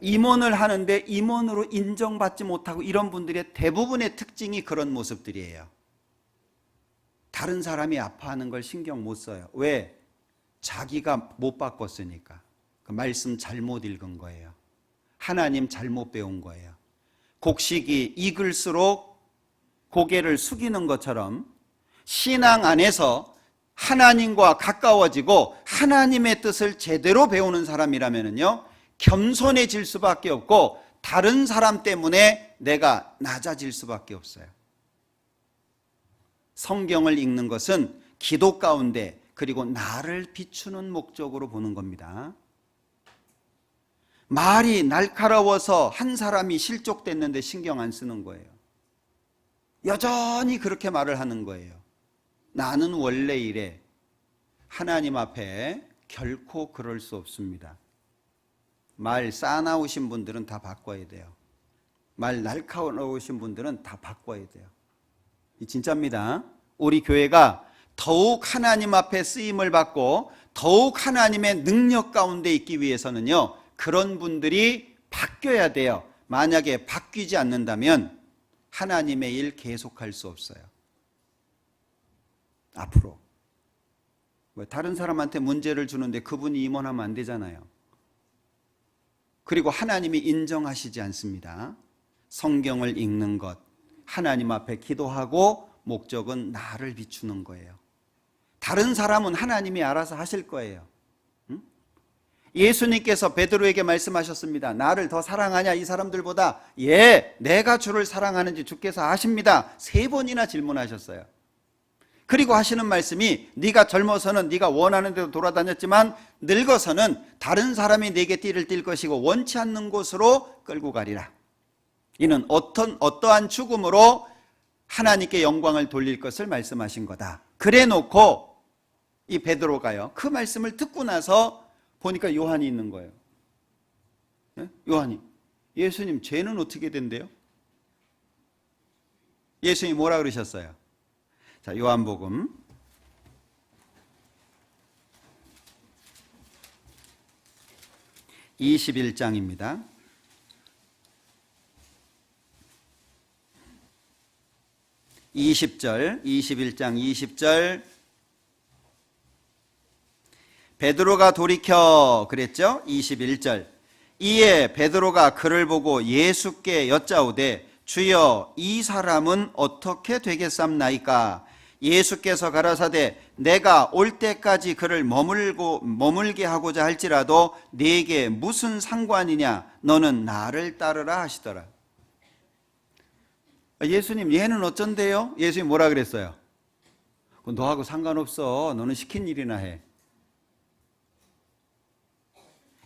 임원을 하는데 임원으로 인정받지 못하고, 이런 분들의 대부분의 특징이 그런 모습들이에요. 다른 사람이 아파하는 걸 신경 못 써요. 왜? 자기가 못 바꿨으니까. 그 말씀 잘못 읽은 거예요. 하나님 잘못 배운 거예요. 곡식이 익을수록 고개를 숙이는 것처럼 신앙 안에서 하나님과 가까워지고 하나님의 뜻을 제대로 배우는 사람이라면요, 겸손해질 수밖에 없고 다른 사람 때문에 내가 낮아질 수밖에 없어요. 성경을 읽는 것은 기도 가운데, 그리고 나를 비추는 목적으로 보는 겁니다. 말이 날카로워서 한 사람이 실족됐는데 신경 안 쓰는 거예요. 여전히 그렇게 말을 하는 거예요. 나는 원래 이래. 하나님 앞에 결코 그럴 수 없습니다. 말 싸나우신 분들은 다 바꿔야 돼요. 말 날카로우신 분들은 다 바꿔야 돼요. 진짜입니다. 우리 교회가 더욱 하나님 앞에 쓰임을 받고 더욱 하나님의 능력 가운데 있기 위해서는요, 그런 분들이 바뀌어야 돼요. 만약에 바뀌지 않는다면 하나님의 일 계속할 수 없어요. 앞으로. 다른 사람한테 문제를 주는데 그분이 임원하면 안 되잖아요. 그리고 하나님이 인정하시지 않습니다. 성경을 읽는 것, 하나님 앞에 기도하고, 목적은 나를 비추는 거예요. 다른 사람은 하나님이 알아서 하실 거예요. 예수님께서 베드로에게 말씀하셨습니다. 나를 더 사랑하냐 이 사람들보다? 예, 내가 주를 사랑하는지 주께서 아십니다. 3번이나 질문하셨어요. 그리고 하시는 말씀이, 네가 젊어서는 네가 원하는 대로 돌아다녔지만 늙어서는 다른 사람이 네게 띠를 띨 것이고 원치 않는 곳으로 끌고 가리라. 이는 어떠한 죽음으로 하나님께 영광을 돌릴 것을 말씀하신 거다. 그래 놓고 이 베드로가요, 그 말씀을 듣고 나서 보니까 요한이 있는 거예요. 네? 요한이, 예수님 죄는 어떻게 된대요? 예수님이 뭐라 그러셨어요? 자, 요한복음 21장입니다. 20절, 21장 20절. 베드로가 돌이켜 그랬죠? 21절. 이에 베드로가 그를 보고 예수께 여짜오되 주여 이 사람은 어떻게 되겠삼나이까? 예수께서 가라사대 내가 올 때까지 그를 머물게 하고자 할지라도 네게 무슨 상관이냐? 너는 나를 따르라 하시더라. 예수님, 얘는 어쩐데요? 예수님 뭐라 그랬어요? 너하고 상관없어. 너는 시킨 일이나 해.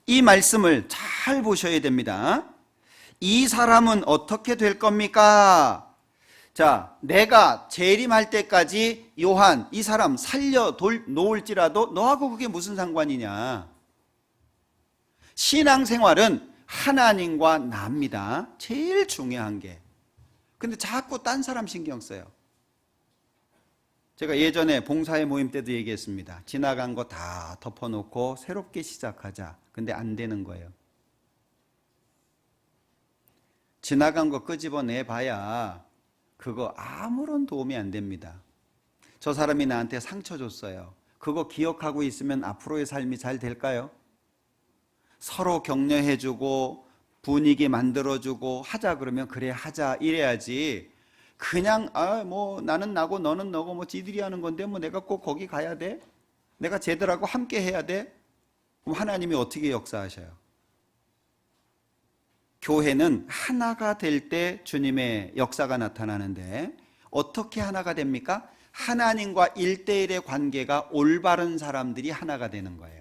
이 말씀을 잘 보셔야 됩니다. 이 사람은 어떻게 될 겁니까? 자, 내가 재림할 때까지 요한, 이 사람 살려 놓을지라도 너하고 그게 무슨 상관이냐? 신앙생활은 하나님과 나입니다. 제일 중요한 게. 근데 자꾸 딴 사람 신경 써요. 제가 예전에 봉사회 모임 때도 얘기했습니다. 지나간 거 다 덮어놓고 새롭게 시작하자. 근데 안 되는 거예요. 지나간 거 끄집어내 봐야 그거 아무런 도움이 안 됩니다. 저 사람이 나한테 상처 줬어요. 그거 기억하고 있으면 앞으로의 삶이 잘 될까요? 서로 격려해주고 분위기 만들어주고 하자 그러면 그래 하자 이래야지. 그냥 뭐 나는 나고 너는 너고 뭐 지들이 하는 건데 뭐 내가 꼭 거기 가야 돼? 내가 쟤들하고 함께 해야 돼? 그럼 하나님이 어떻게 역사하셔요? 교회는 하나가 될 때 주님의 역사가 나타나는데 어떻게 하나가 됩니까? 하나님과 1대1의 관계가 올바른 사람들이 하나가 되는 거예요.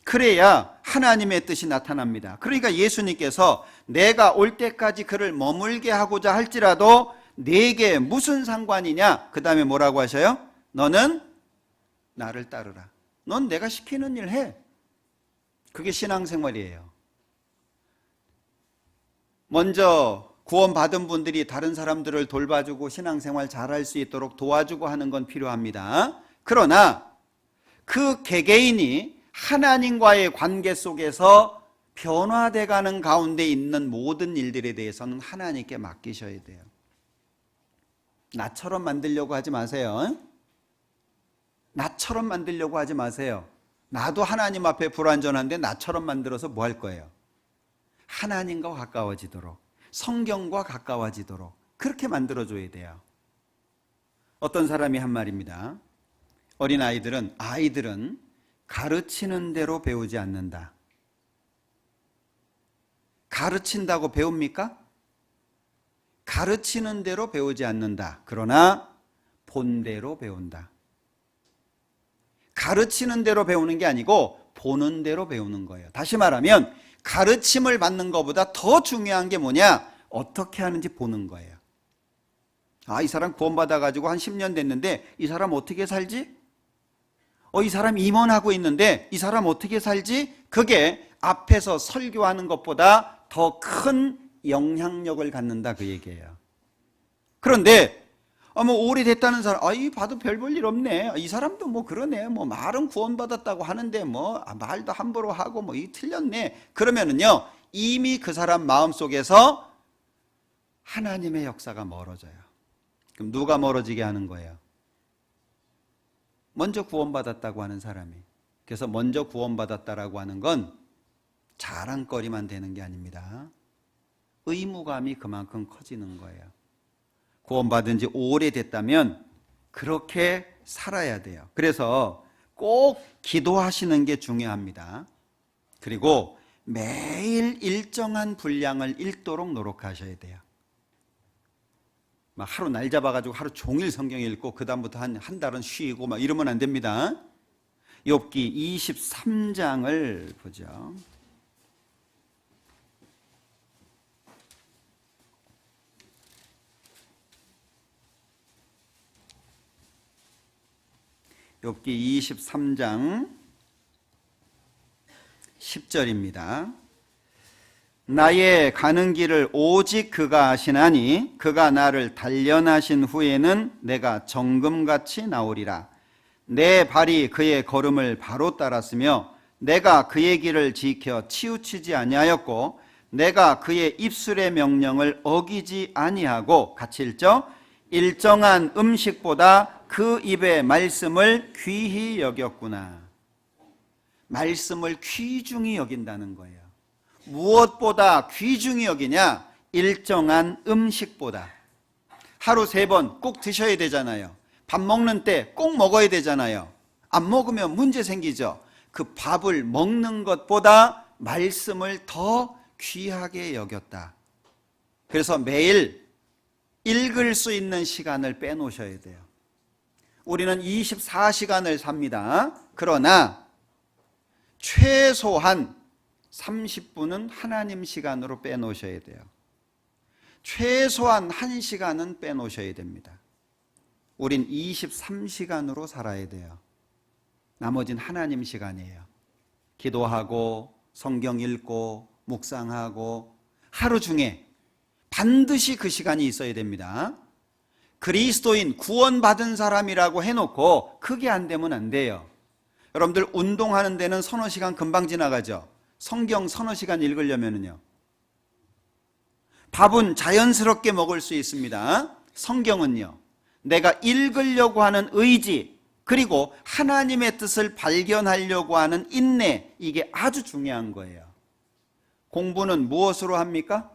그래야 하나님의 뜻이 나타납니다. 그러니까 예수님께서 내가 올 때까지 그를 머물게 하고자 할지라도 내게 무슨 상관이냐? 그 다음에 뭐라고 하셔요? 너는 나를 따르라. 넌 내가 시키는 일 해. 그게 신앙생활이에요. 먼저 구원받은 분들이 다른 사람들을 돌봐주고 신앙생활 잘할 수 있도록 도와주고 하는 건 필요합니다. 그러나 그 개개인이 하나님과의 관계 속에서 변화돼가는 가운데 있는 모든 일들에 대해서는 하나님께 맡기셔야 돼요. 나처럼 만들려고 하지 마세요. 나처럼 만들려고 하지 마세요. 나도 하나님 앞에 불완전한데 나처럼 만들어서 뭐 할 거예요? 하나님과 가까워지도록, 성경과 가까워지도록 그렇게 만들어줘야 돼요. 어떤 사람이 한 말입니다. 아이들은 가르치는 대로 배우지 않는다. 가르친다고 배웁니까? 가르치는 대로 배우지 않는다. 그러나 본대로 배운다. 가르치는 대로 배우는 게 아니고 보는 대로 배우는 거예요. 다시 말하면 가르침을 받는 것보다 더 중요한 게 뭐냐? 어떻게 하는지 보는 거예요. 이 사람 구원받아가지고 한 10년 됐는데 이 사람 어떻게 살지? 이 사람 임원하고 있는데 이 사람 어떻게 살지? 그게 앞에서 설교하는 것보다 더 큰 영향력을 갖는다 그 얘기예요. 그런데 뭐 오래됐다는 사람, 봐도 별 볼 일 없네. 이 사람도 뭐 그러네. 뭐 말은 구원받았다고 하는데 뭐 말도 함부로 하고 뭐 이 틀렸네. 그러면은요 이미 그 사람 마음속에서 하나님의 역사가 멀어져요. 그럼 누가 멀어지게 하는 거예요? 먼저 구원받았다고 하는 사람이. 그래서 먼저 구원받았다라고 하는 건 자랑거리만 되는 게 아닙니다. 의무감이 그만큼 커지는 거예요. 구원받은 지 오래됐다면 그렇게 살아야 돼요. 그래서 꼭 기도하시는 게 중요합니다. 그리고 매일 일정한 분량을 읽도록 노력하셔야 돼요. 막 하루 날 잡아가지고 하루 종일 성경 읽고 그 다음부터 한 달은 쉬고 막 이러면 안 됩니다. 욥기 23장을 보죠. 욥기 23장 10절입니다. 나의 가는 길을 오직 그가 아시나니 그가 나를 단련하신 후에는 내가 정금같이 나오리라. 내 발이 그의 걸음을 바로 따랐으며 내가 그의 길을 지켜 치우치지 아니하였고 내가 그의 입술의 명령을 어기지 아니하고 같이 읽죠. 일정한 음식보다 그 입의 말씀을 귀히 여겼구나. 말씀을 귀중히 여긴다는 거예요. 무엇보다 귀중히 여기냐? 일정한 음식보다. 하루 3번 꼭 드셔야 되잖아요. 밥 먹는 때 꼭 먹어야 되잖아요. 안 먹으면 문제 생기죠. 그 밥을 먹는 것보다 말씀을 더 귀하게 여겼다. 그래서 매일 읽을 수 있는 시간을 빼놓으셔야 돼요. 우리는 24시간을 삽니다. 그러나 최소한 30분은 하나님 시간으로 빼놓으셔야 돼요. 최소한 1시간은 빼놓으셔야 됩니다. 우린 23시간으로 살아야 돼요. 나머진 하나님 시간이에요. 기도하고 성경 읽고 묵상하고 하루 중에 반드시 그 시간이 있어야 됩니다. 그리스도인 구원받은 사람이라고 해놓고 그게 안 되면 안 돼요. 여러분들 운동하는 데는 서너 시간 금방 지나가죠. 성경 서너 시간 읽으려면요. 밥은 자연스럽게 먹을 수 있습니다. 성경은요. 내가 읽으려고 하는 의지 그리고 하나님의 뜻을 발견하려고 하는 인내 이게 아주 중요한 거예요. 공부는 무엇으로 합니까?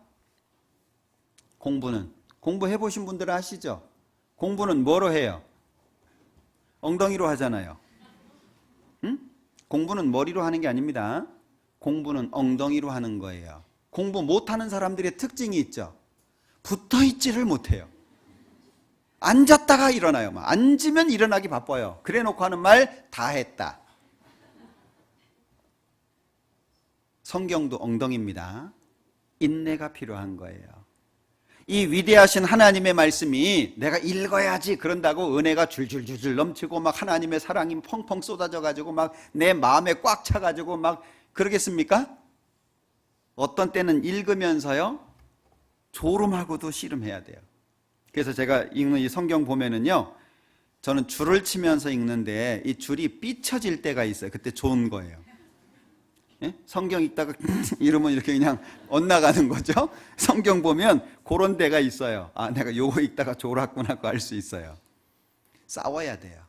공부해 보신 분들은 아시죠? 공부는 뭐로 해요? 엉덩이로 하잖아요. 응? 공부는 머리로 하는 게 아닙니다. 공부는 엉덩이로 하는 거예요. 공부 못하는 사람들의 특징이 있죠. 붙어있지를 못해요. 앉았다가 일어나요. 앉으면 일어나기 바빠요. 그래 놓고 하는 말 다 했다. 성경도 엉덩이입니다. 인내가 필요한 거예요. 이 위대하신 하나님의 말씀이 내가 읽어야지 그런다고 은혜가 줄줄줄줄 넘치고 막 하나님의 사랑이 펑펑 쏟아져 가지고 막 내 마음에 꽉 차 가지고 막 그러겠습니까? 어떤 때는 읽으면서요 졸음하고도 씨름해야 돼요. 그래서 제가 읽는 이 성경 보면은요, 저는 줄을 치면서 읽는데 이 줄이 삐쳐질 때가 있어요. 그때 좋은 거예요. 예? 성경 읽다가 이러면 이렇게 그냥 엇나가는 거죠. 성경 보면 그런 데가 있어요. 아, 내가 요거 읽다가 졸았구나 하고 알 수 있어요. 싸워야 돼요.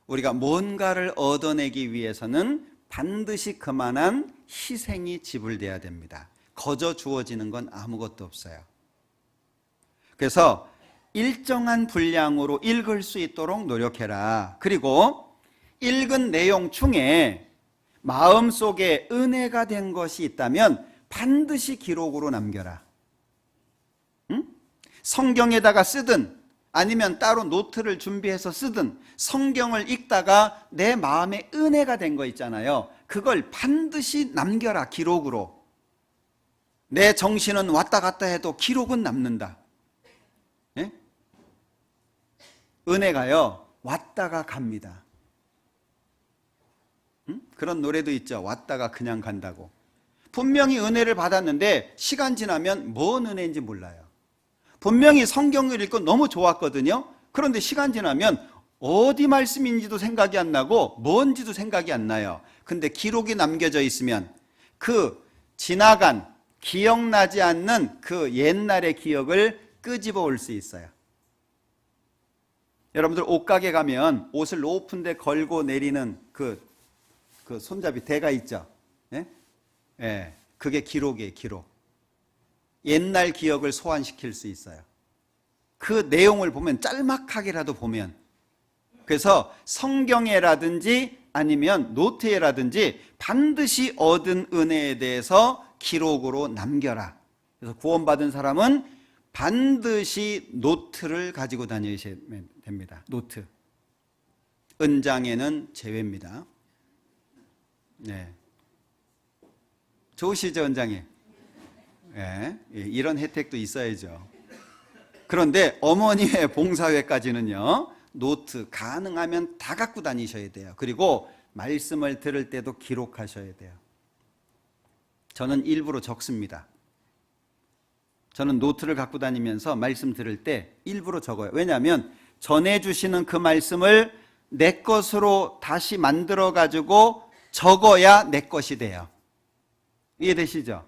우리가 뭔가를 얻어내기 위해서는 반드시 그만한 희생이 지불돼야 됩니다. 거저 주어지는 건 아무것도 없어요. 그래서 일정한 분량으로 읽을 수 있도록 노력해라. 그리고 읽은 내용 중에 마음속에 은혜가 된 것이 있다면 반드시 기록으로 남겨라. 응? 성경에다가 쓰든 아니면 따로 노트를 준비해서 쓰든 성경을 읽다가 내 마음에 은혜가 된 거 있잖아요. 그걸 반드시 남겨라, 기록으로. 내 정신은 왔다 갔다 해도 기록은 남는다. 예? 은혜가요 왔다가 갑니다. 그런 노래도 있죠. 왔다가 그냥 간다고. 분명히 은혜를 받았는데 시간 지나면 뭔 은혜인지 몰라요. 분명히 성경을 읽고 너무 좋았거든요. 그런데 시간 지나면 어디 말씀인지도 생각이 안 나고 뭔지도 생각이 안 나요. 근데 기록이 남겨져 있으면 그 지나간 기억나지 않는 그 옛날의 기억을 끄집어 올 수 있어요. 여러분들 옷가게 가면 옷을 높은 데 걸고 내리는 그 손잡이 대가 있죠. 예? 예, 그게 기록이에요, 기록. 옛날 기억을 소환시킬 수 있어요. 그 내용을 보면 짤막하게라도 보면. 그래서 성경에라든지 아니면 노트에라든지 반드시 얻은 은혜에 대해서 기록으로 남겨라. 그래서 구원받은 사람은 반드시 노트를 가지고 다니셔야 됩니다. 노트. 은장에는 제외입니다. 네. 좋으시죠, 은장이? 네. 이런 혜택도 있어야죠. 그런데 어머니의 봉사회까지는요, 노트 가능하면 다 갖고 다니셔야 돼요. 그리고 말씀을 들을 때도 기록하셔야 돼요. 저는 일부러 적습니다. 저는 노트를 갖고 다니면서 말씀 들을 때 일부러 적어요. 왜냐하면 전해주시는 그 말씀을 내 것으로 다시 만들어 가지고 적어야 내 것이 돼요. 이해되시죠?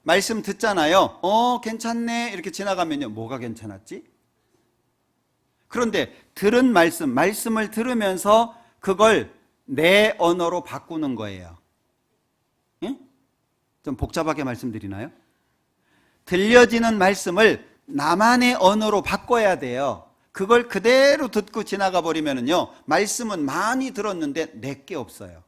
말씀 듣잖아요. 괜찮네 이렇게 지나가면요, 뭐가 괜찮았지? 그런데 들은 말씀을 들으면서 그걸 내 언어로 바꾸는 거예요. 예? 좀 복잡하게 말씀드리나요? 들려지는 말씀을 나만의 언어로 바꿔야 돼요. 그걸 그대로 듣고 지나가 버리면요, 말씀은 많이 들었는데 내게 없어요.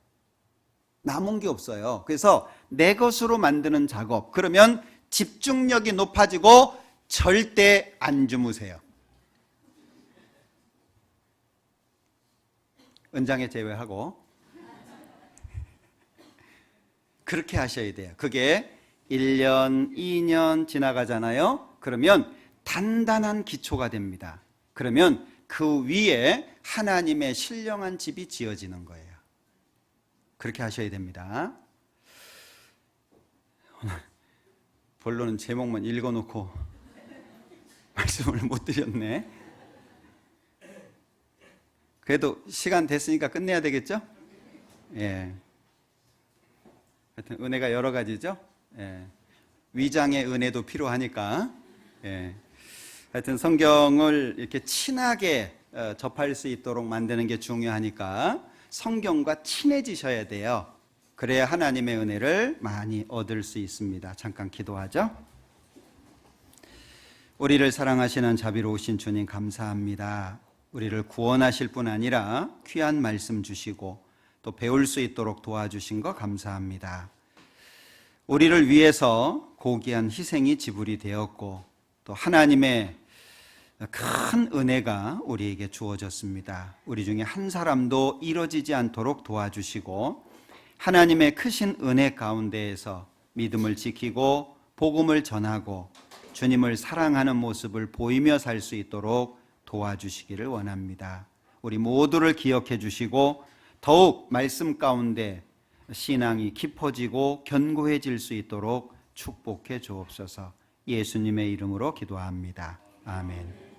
남은 게 없어요. 그래서 내 것으로 만드는 작업. 그러면 집중력이 높아지고 절대 안 주무세요. 은장에 제외하고 그렇게 하셔야 돼요. 그게 1년, 2년 지나가잖아요. 그러면 단단한 기초가 됩니다. 그러면 그 위에 하나님의 신령한 집이 지어지는 거예요. 그렇게 하셔야 됩니다. 오늘 본론은 제목만 읽어놓고 말씀을 못 드렸네. 그래도 시간 됐으니까 끝내야 되겠죠? 예. 하여튼 은혜가 여러 가지죠? 예. 위장의 은혜도 필요하니까. 예. 하여튼 성경을 이렇게 친하게 접할 수 있도록 만드는 게 중요하니까 성경과 친해지셔야 돼요. 그래야 하나님의 은혜를 많이 얻을 수 있습니다. 잠깐 기도하죠. 우리를 사랑하시는 자비로우신 주님 감사합니다. 우리를 구원하실 뿐 아니라 귀한 말씀 주시고 또 배울 수 있도록 도와주신 거 감사합니다. 우리를 위해서 고귀한 희생이 지불이 되었고 또 하나님의 큰 은혜가 우리에게 주어졌습니다. 우리 중에 한 사람도 이뤄지지 않도록 도와주시고 하나님의 크신 은혜 가운데에서 믿음을 지키고 복음을 전하고 주님을 사랑하는 모습을 보이며 살 수 있도록 도와주시기를 원합니다. 우리 모두를 기억해 주시고 더욱 말씀 가운데 신앙이 깊어지고 견고해질 수 있도록 축복해 주옵소서. 예수님의 이름으로 기도합니다. 아멘.